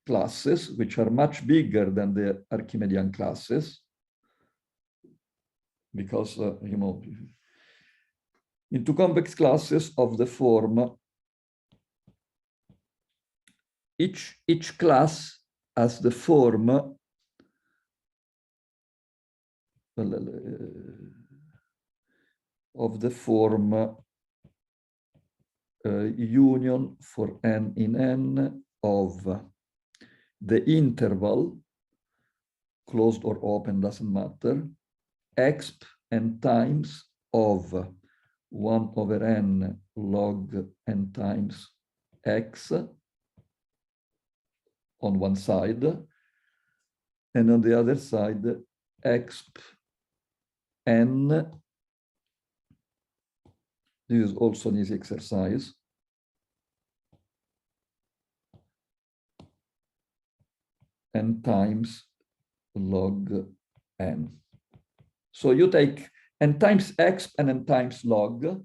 classes, which are much bigger than the Archimedean classes, because, you know, into convex classes of the form, each class has the form of the form union for n in n of the interval, closed or open, doesn't matter, exp n times of 1 over n log n times x on one side, and on the other side, exp n. This is also an easy exercise. N times log n. So you take n times exp and n times log.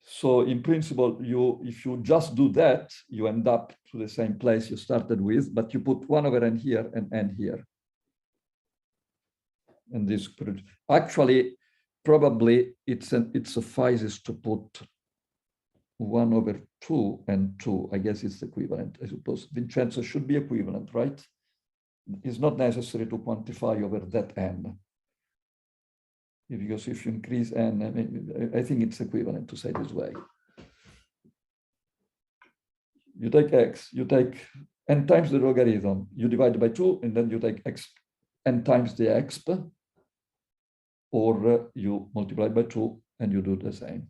So in principle, if you just do that, you end up to the same place you started with, but you put 1 over n here and n here. And this actually, probably it suffices to put 1 over 2 and 2. I guess it's equivalent. I suppose Vincenzo should be equivalent, right? It's not necessary to quantify over that n. Because if you increase n, I think it's equivalent to say this way. You take x, you take n times the logarithm, you divide by 2, and then you take x n times the exp, or you multiply by 2 and you do the same.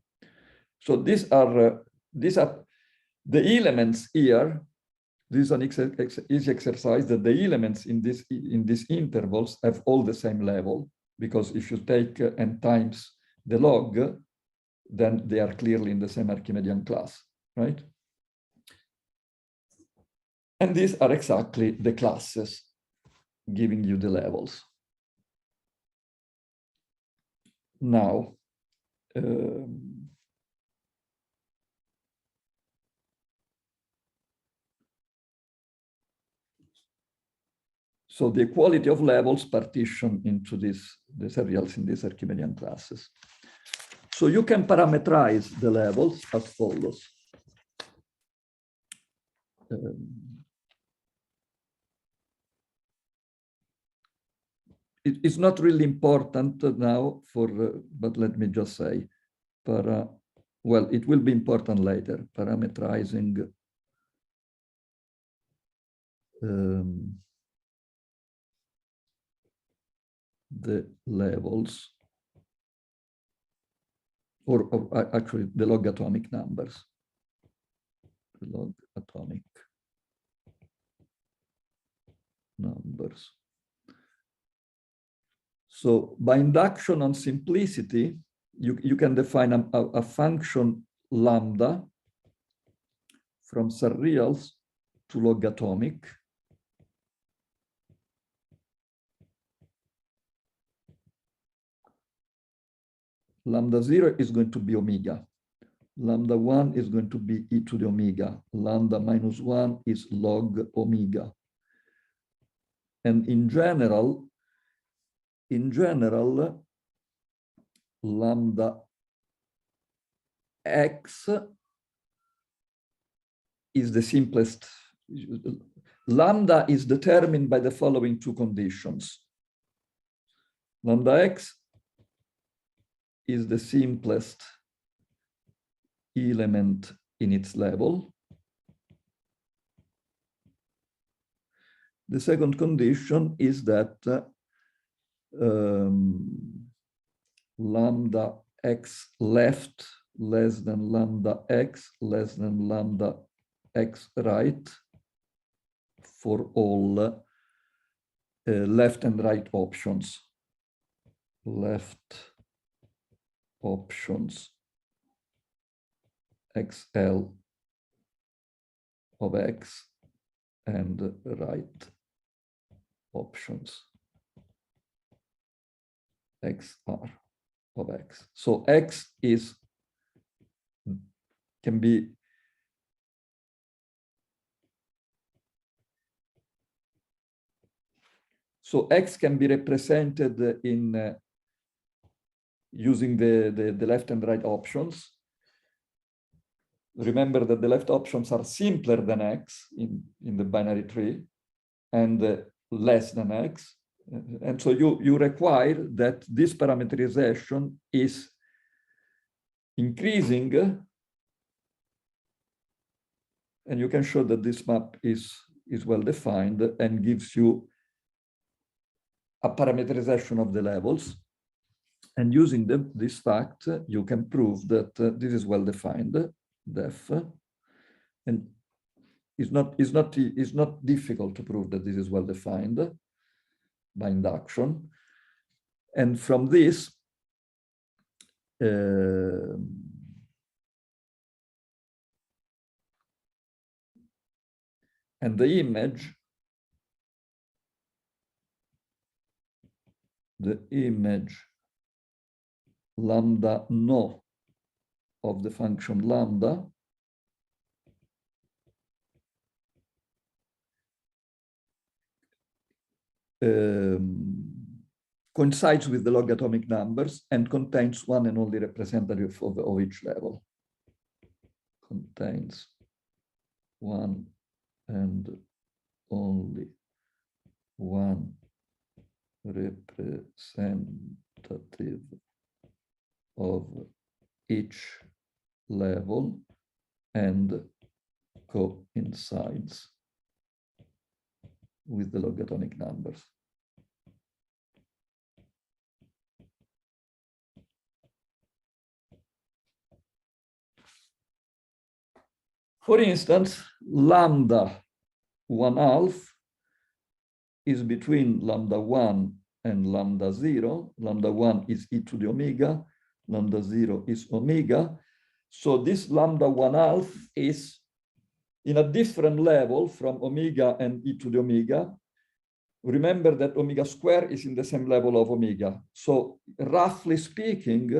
So these are the elements here. This is an easy exercise that the elements in these intervals have all the same level, because if you take n times the log, then they are clearly in the same Archimedean class, right? And these are exactly the classes giving you the levels. Now, so the equality of levels partition into the serials in these Archimedean classes. So you can parameterize the levels as follows. It's not really important now but let me just say, well, it will be important later, parameterizing the levels, or actually the logatomic numbers. The logatomic numbers. So by induction on simplicity, you can define a function lambda from surreals to logatomic. Lambda 0 is going to be omega. Lambda 1 is going to be e to the omega. Lambda minus 1 is log omega. And in general, lambda x is the simplest. Lambda is determined by the following two conditions. Lambda x is the simplest element in its level. The second condition is that lambda x left less than lambda x less than lambda x right for all left and right options. Left options XL of X and right options XR of X. So X can be X can be represented in using the left and right options. Remember that the left options are simpler than X in the binary tree and less than X. And so you require that this parameterization is increasing, and you can show that this map is well defined and gives you a parameterization of the levels. And using this fact, you can prove that this is well defined, def, and it's not difficult to prove that this is well defined by induction. And from this, and the image lambda no of the function lambda coincides with the logatomic numbers and contains one and only representative of each level. Contains one and only one representative of each level and coincides with the logatomic numbers. For instance, lambda 1/2 is between lambda 1 and lambda 0. Lambda 1 is e to the omega, lambda 0 is omega. So this lambda 1/2 is in a different level from omega and e to the omega. Remember that omega square is in the same level of omega. So roughly speaking,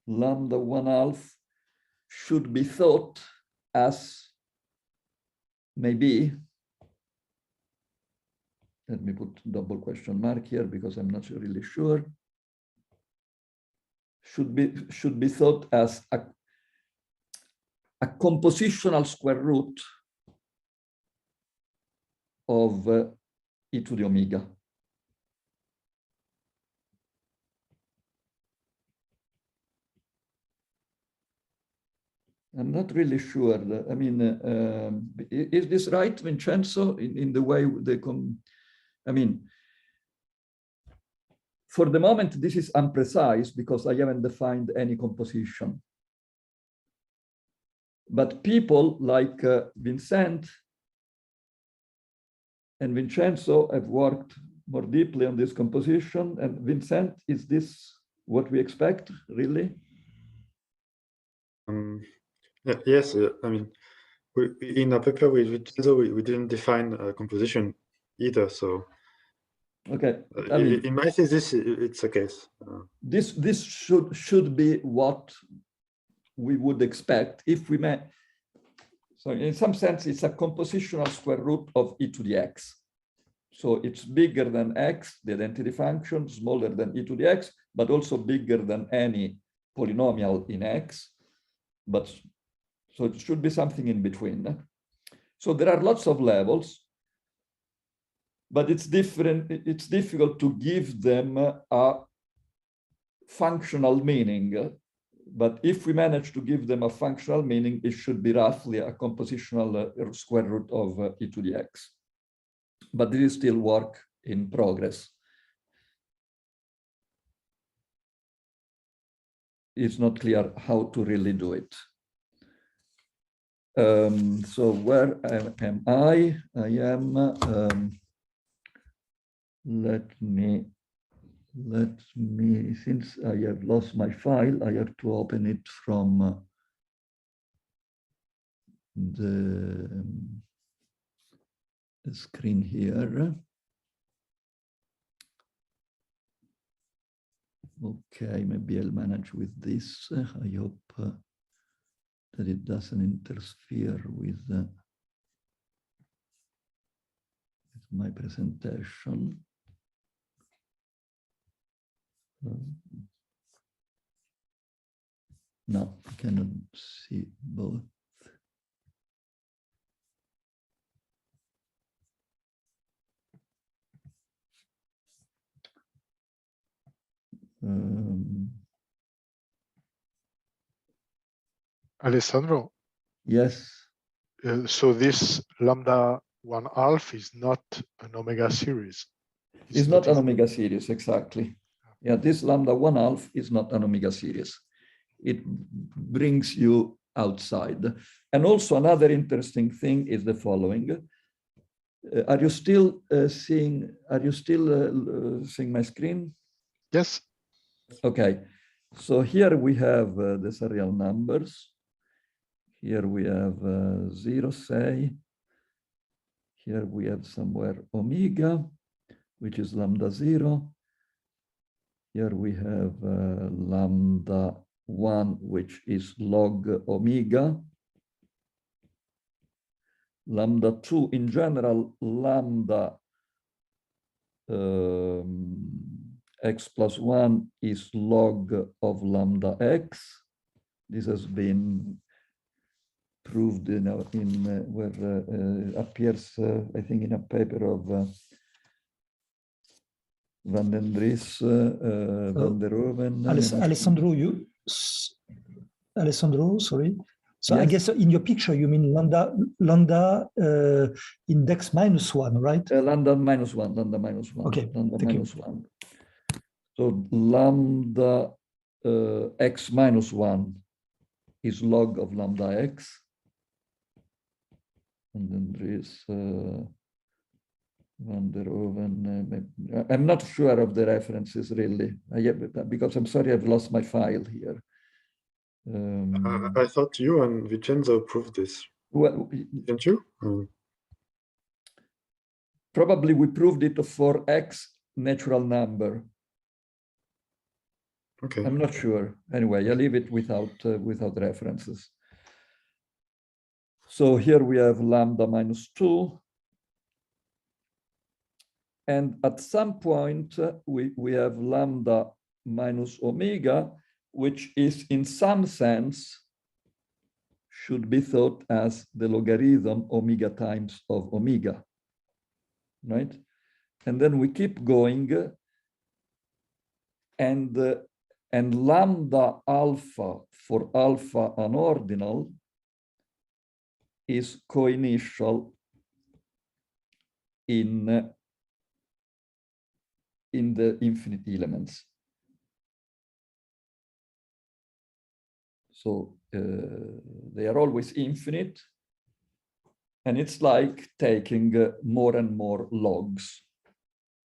lambda 1/2 should be thought as maybe, let me put double question mark here because I'm not really sure, should be thought as a compositional square root of e to the omega. I'm not really sure. I mean, is this right, Vincenzo, in the way they come? I mean, for the moment, this is imprecise because I haven't defined any composition. But people like Vincent and Vincenzo have worked more deeply on this composition. And Vincent, is this what we expect, really? Yes, I mean, in our paper with Vincenzo, we didn't define composition either. So, okay, I mean, in my thesis, it's a case. This should be what we would expect if we may. So in some sense, it's a compositional square root of e to the x. So it's bigger than x, the identity function, smaller than e to the x, but also bigger than any polynomial in x. But so it should be something in between. So there are lots of levels, but it's different. It's difficult to give them a functional meaning. But if we manage to give them a functional meaning, it should be roughly a compositional square root of e to the x. But this is still work in progress. It's not clear how to really do it. So where am I? I am, let me, since I have lost my file, I have to open it from the screen here. Okay, maybe I'll manage with this. I hope that it doesn't interfere with my presentation. No, I cannot see both. Alessandro, Yes. So this lambda 1/2 is not an omega series. It's not an omega series, exactly. Yeah, this lambda 1/2 is not an omega series. It brings you outside. And also another interesting thing is the following. Are you still seeing my screen? Yes. Okay. So here we have the Surreal numbers. Here we have 0, say. Here we have somewhere omega, which is lambda 0. Here we have lambda 1, which is log omega. Lambda 2, in general, lambda x plus 1 is log of lambda x. This has been proved in where appears, I think, in a paper of Van den Dries, Van der Hoeven. Alessandro, sorry. So yes. I guess in your picture, you mean lambda index -1, right? Lambda minus one. Okay, lambda thank minus you. 1. So lambda x minus 1 is log of lambda x. And then there is Van der Hoeven. I'm not sure of the references really, because I'm sorry, I've lost my file here. I thought you and Vincenzo proved this. Well, didn't you? Probably we proved it for X natural number. Okay. I'm not sure. Anyway, I leave it without references. So here we have lambda minus 2. And at some point, we have lambda minus omega, which is in some sense should be thought as the logarithm omega times of omega, right? And then we keep going, and lambda alpha for alpha unordinal is coinitial in the infinite elements. So they are always infinite, and it's like taking more and more logs.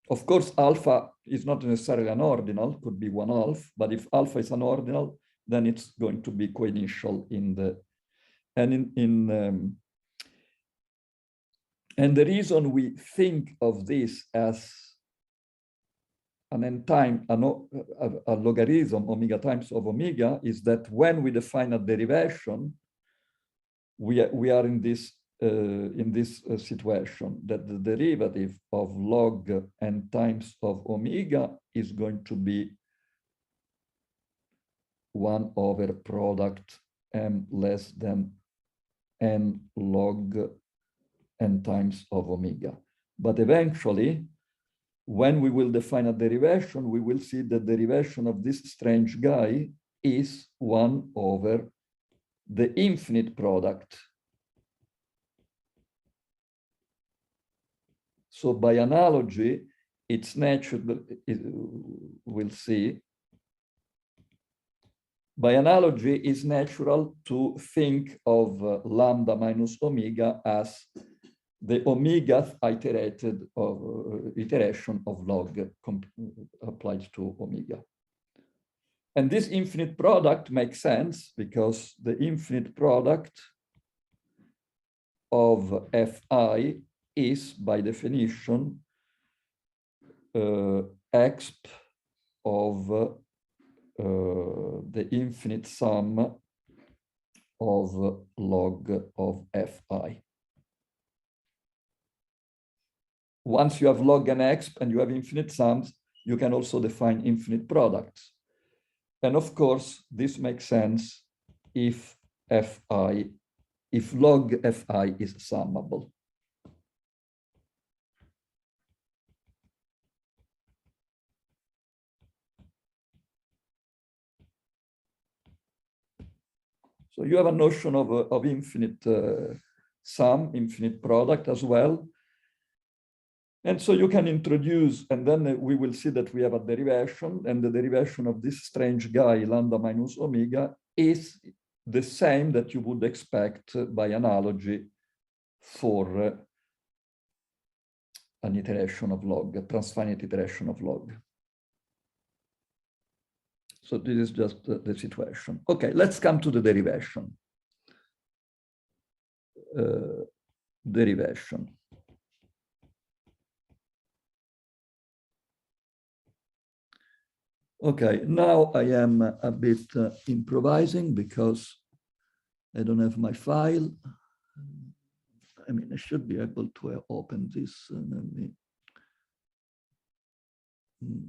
Of course, alpha is not necessarily an ordinal, could be 1/2, but if alpha is an ordinal, then it's going to be co-initial in the, and and the reason we think of this as an a logarithm omega times of omega is that when we define a derivation, we are in this situation that the derivative of log n times of omega is going to be 1 over product m less than n log n times of omega. But eventually, when we will define a derivation, we will see the derivation of this strange guy is 1 over the infinite product. So by analogy, it's natural, we'll see. By analogy, it's natural to think of lambda minus omega as the omega iteration of log applied to omega. And this infinite product makes sense because the infinite product of Fi is, by definition, exp of the infinite sum of log of Fi. Once you have log and exp and you have infinite sums, you can also define infinite products. And of course, this makes sense if log Fi is summable. So you have a notion of infinite sum, infinite product as well. And so you can introduce, and then we will see that we have a derivation, and the derivation of this strange guy, lambda minus omega, is the same that you would expect by analogy for an iteration of log, a transfinite iteration of log. So this is just the situation. Okay, let's come to the derivation. Derivation. Okay, now I am a bit improvising because I don't have my file. I mean, I should be able to open this.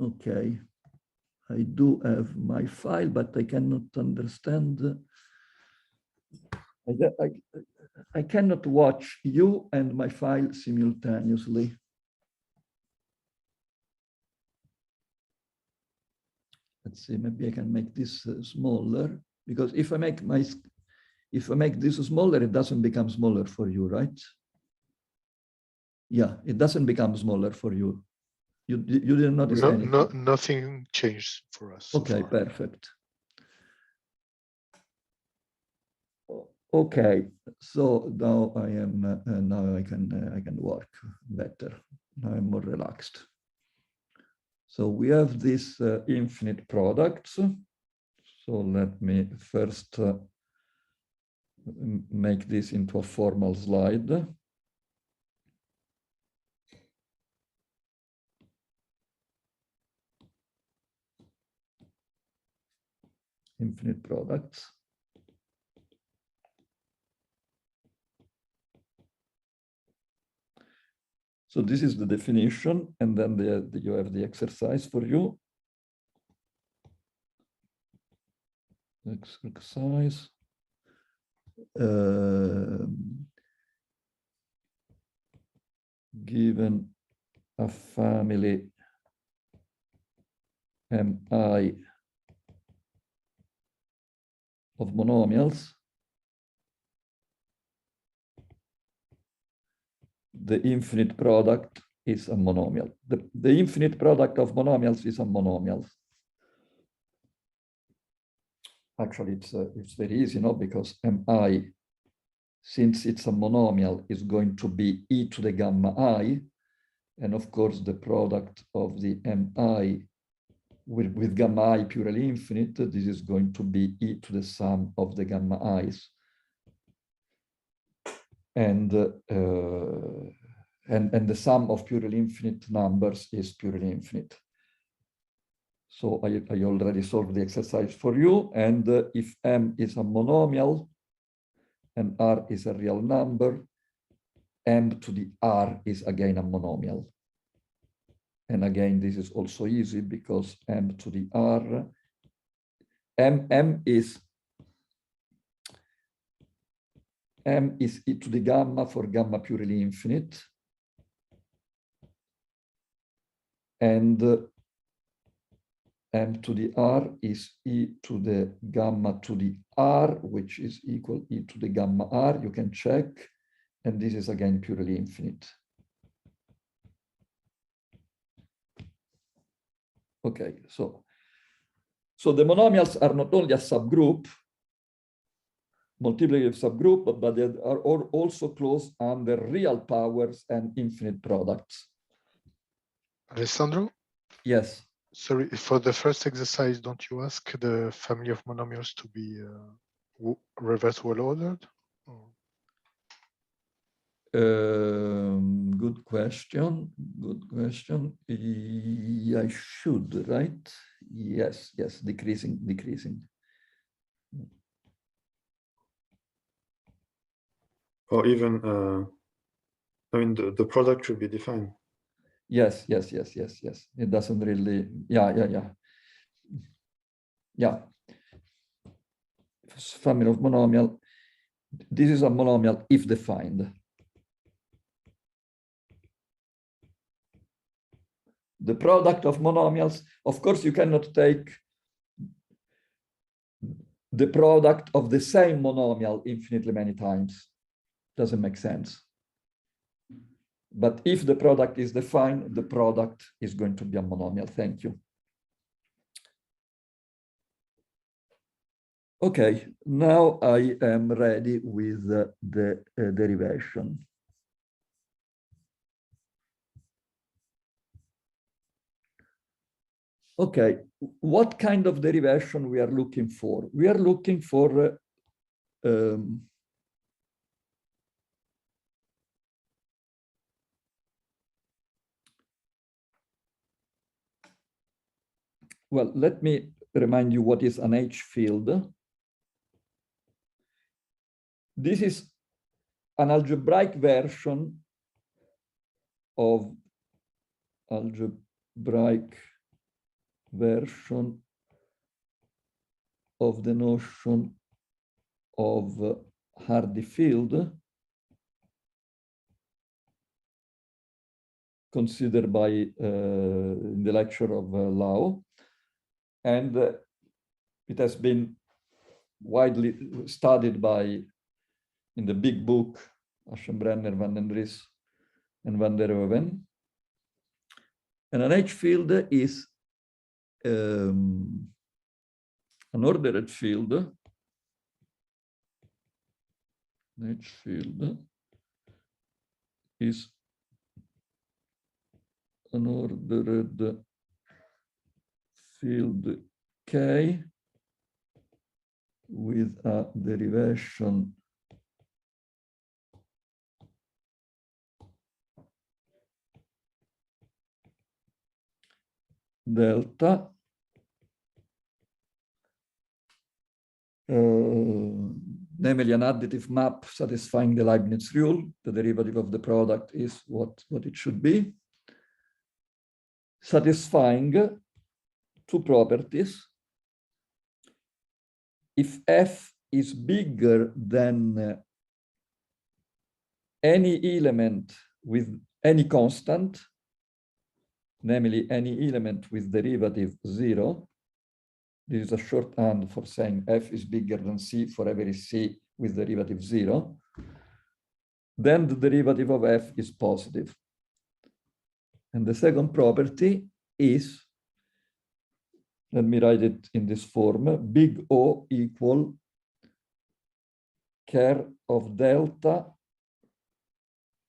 Okay, I do have my file, but I cannot understand. I cannot watch you and my file simultaneously. Let's see, maybe I can make this smaller, because if I make this smaller, it doesn't become smaller for you, right? Yeah, it doesn't become smaller for you. You didn't notice anything? Nothing changed for us. Okay, so perfect. Okay, so now I am now I can work better. Now I'm more relaxed. So we have these infinite products. So let me first make this into a formal slide. Infinite products. So this is the definition, and then you have the exercise for you. Exercise. Given a family Mi of monomials, the infinite product is a monomial. The infinite product of monomials is a monomial. Actually, it's very easy, no? Because Mi, since it's a monomial, is going to be e to the gamma I, And of course, the product of the mi with gamma I purely infinite, this is going to be e to the sum of the gamma i's. And the sum of purely infinite numbers is purely infinite. So I already solved the exercise for you. And if m is a monomial and r is a real number, m to the r is again a monomial. And again, this is also easy because m to the r, m is e to the gamma for gamma purely infinite. And m to the r is e to the gamma to the r, which is equal e to the gamma r. You can check. And this is again purely infinite. Okay, so the monomials are not only a subgroup, multiplicative subgroup, but they are also closed under real powers and infinite products. Alessandro? Yes. Sorry, for the first exercise, don't you ask the family of monomials to be reverse well ordered? Or? Good question. Good question. I should, right? Yes, yes, decreasing. Or even, I mean, the product should be defined. Yes. It doesn't really, yeah. Family of monomial. This is a monomial if defined. The product of monomials, of course, you cannot take the product of the same monomial infinitely many times. Doesn't make sense. But if the product is defined, the product is going to be a monomial. Thank you. Okay, now I am ready with the derivation. Okay, what kind of derivation we are looking for? We are looking for well, let me remind you what is an H field. This is an algebraic version of the notion of Hardy field considered by in the lecture of Lau, and it has been widely studied by in the big book Aschenbrenner, Van den Ries, and Van der Hoeven. And an H field is an ordered field. An H field is an ordered field K with a derivation delta namely an additive map satisfying the Leibniz rule. The derivative of the product is what it should be, satisfying two properties. If f is bigger than any element with any constant, namely any element with derivative 0, this is a shorthand for saying f is bigger than c for every c with derivative 0, then the derivative of f is positive. And the second property is, let me write it in this form, big O equal care of delta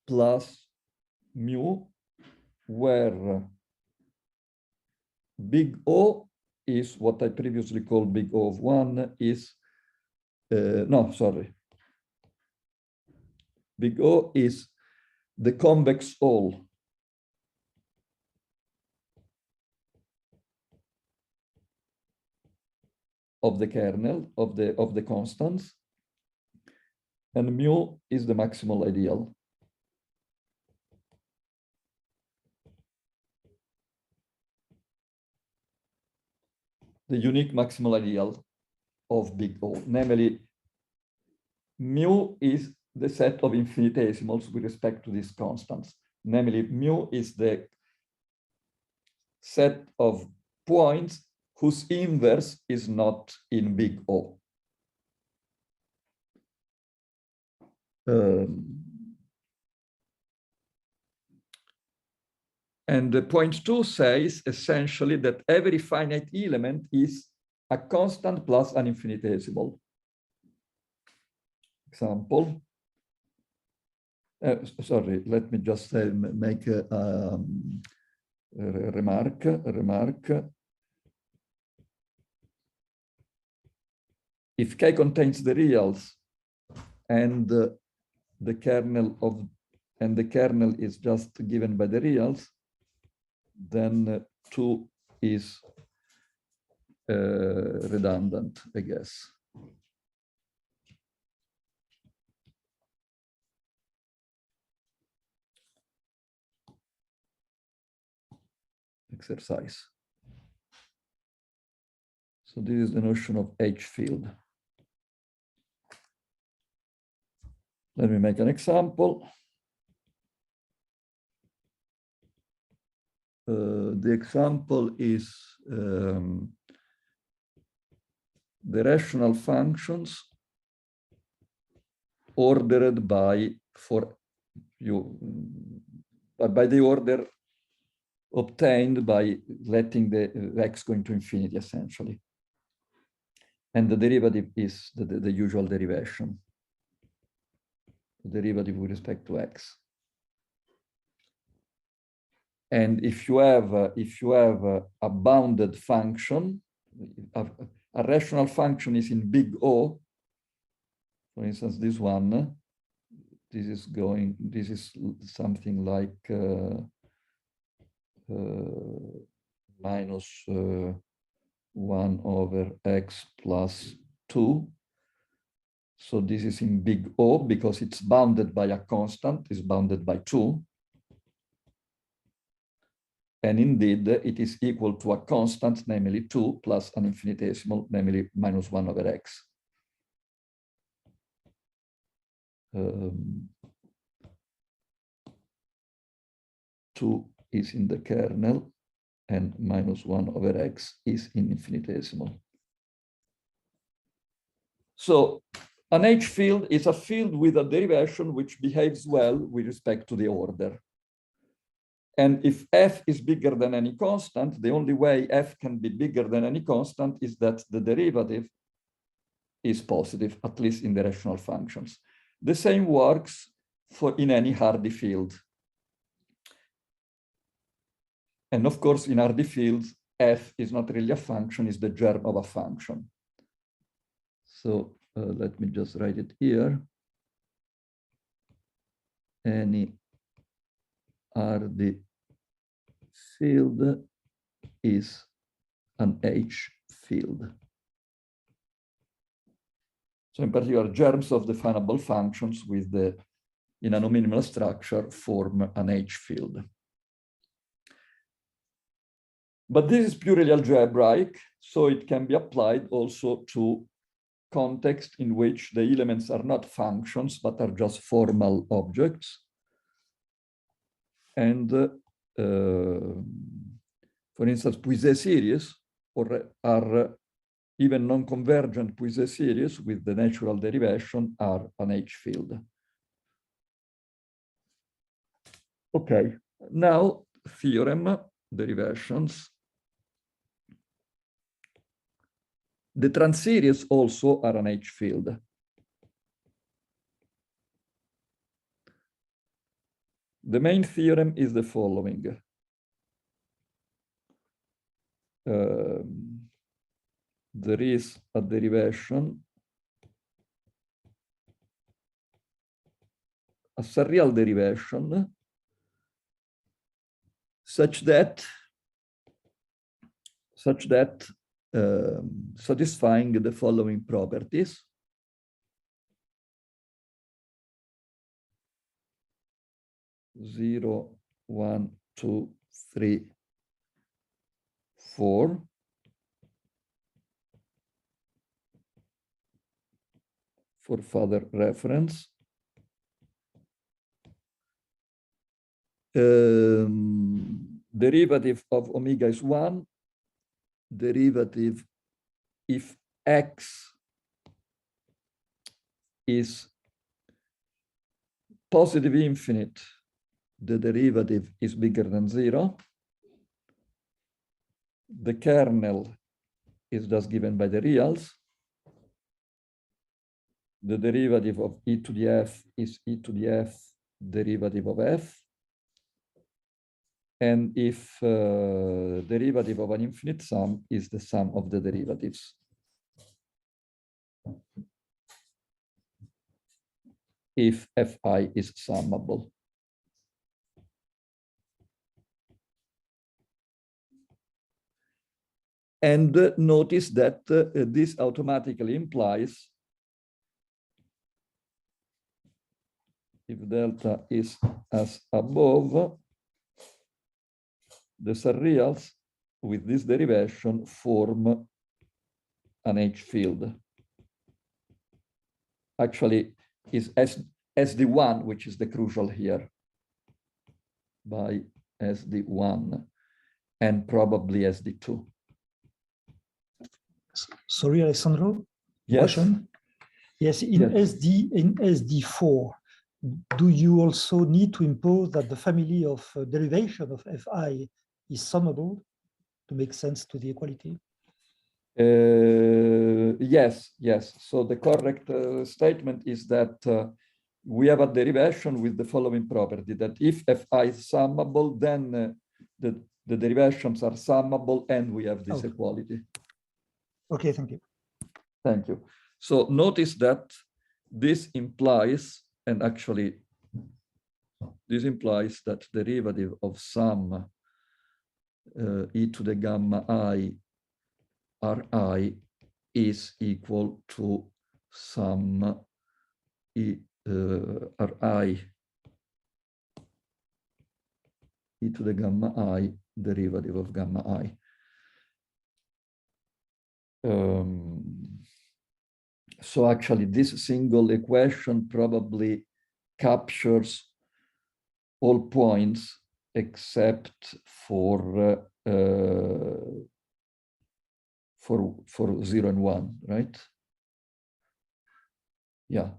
plus mu where big O is what I previously called big O of 1 is, no, sorry. Big O is the convex hull of the kernel of the constants, and mu is the maximal ideal. The unique maximal ideal of big O, namely mu is the set of infinitesimals with respect to these constants. Namely, mu is the set of points whose inverse is not in big O. And the point 2 says essentially that every finite element is a constant plus an infinitesimal. Example. Sorry, let me just make a remark. If K contains the reals and the kernel is just given by the reals, then 2 is redundant, I guess. Exercise. So this is the notion of H field. Let me make an example. The example is the rational functions ordered by the order obtained by letting the x go into infinity, essentially. And the derivative is the usual derivation. The derivative with respect to x. And if you have a bounded function, a rational function is in big O. For instance, this one, this is something like minus 1 over x plus 2. So this is in big O because it's bounded by a constant, it's bounded by 2. And indeed, it is equal to a constant, namely 2, plus an infinitesimal, namely minus 1 over x. 2 is in the kernel, and minus 1 over x is in infinitesimal. So an H field is a field with a derivation which behaves well with respect to the order. And if f is bigger than any constant, the only way f can be bigger than any constant is that the derivative is positive, at least in the rational functions. The same works in any Hardy field. And of course, in Hardy fields, f is not really a function, it's the germ of a function. So let me just write it here. Any Hardy field is an H field. So in particular, germs of definable functions with in a nominal structure form an H field. But this is purely algebraic, so it can be applied also to context in which the elements are not functions, but are just formal objects. And for instance, Puiseux series are even non-convergent Puiseux series with the natural derivation are an H field. Okay, now theorem, derivations. The Transseries also are an H field. The main theorem is the following. there is a derivation, a surreal derivation, such that satisfying the following properties. Zero, 1, 2, 3, 4. For further reference. Derivative of omega is 1. Derivative if x is positive infinite, the derivative is bigger than 0. The kernel is thus given by the reals. The derivative of e to the f is e to the f derivative of f. And if derivative of an infinite sum is the sum of the derivatives. If fi is summable. And notice that this automatically implies if delta is as above, the surreals with this derivation form an H field. Actually, is SD1, which is the crucial here, by SD1 and probably SD2. Sorry, Alessandro. Yes. Question? Yes, in SD4, do you also need to impose that the family of derivation of fi is summable to make sense to the equality? Yes. So the correct statement is that we have a derivation with the following property, that if fi is summable, then the derivations are summable and we have this equality. Okay, thank you. Thank you. So notice that this implies, and actually this implies that derivative of sum e to the gamma I Ri is equal to sum Ri e to the gamma I derivative of gamma I. So actually this single equation probably captures all points except for 0 and 1, right? Yeah,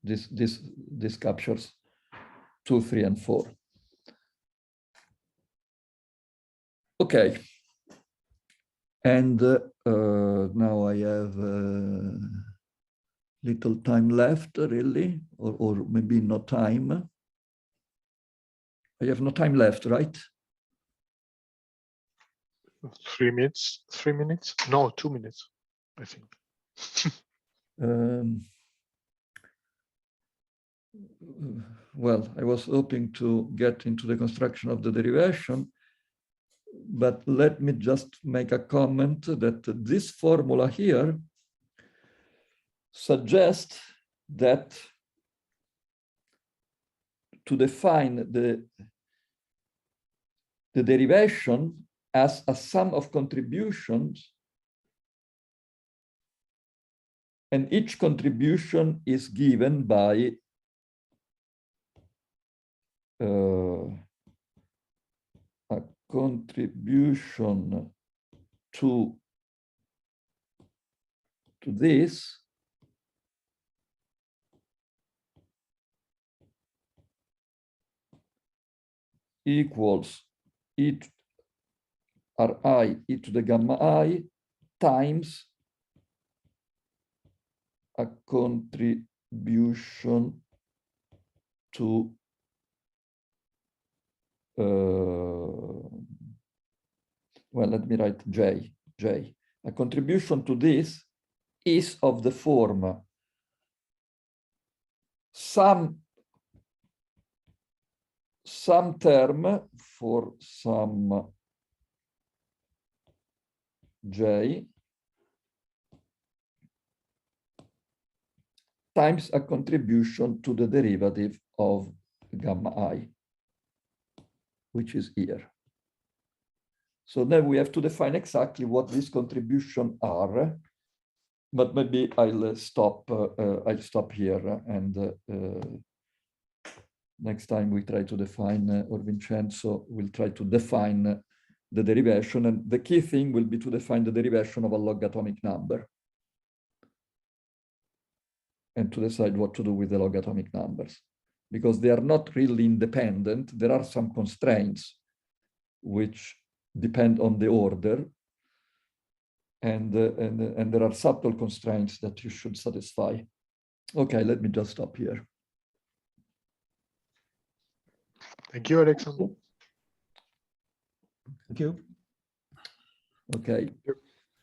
this captures 2, 3, and 4. Okay. And now I have little time left, really, or maybe no time. I have no time left, right? 3 minutes. 3 minutes? No, 2 minutes, I think. Well, I was hoping to get into the construction of the derivation, but let me just make a comment that this formula here suggests that to define the derivation as a sum of contributions, and each contribution is given by a contribution to this equals Ri e to the gamma I times a contribution to well, let me write J, j. A contribution to this is of the form some term for some j times a contribution to the derivative of gamma I, which is here. So then we have to define exactly what these contributions are, but maybe I'll stop here, and next time we try to define, or Vincenzo will try to define the derivation, and the key thing will be to define the derivation of a logatomic number and to decide what to do with the logatomic numbers, because they are not really independent. There are some constraints which depend on the order, and there are subtle constraints that you should satisfy. Okay, let me just stop here. Thank you, Alessandro. Thank you. Okay.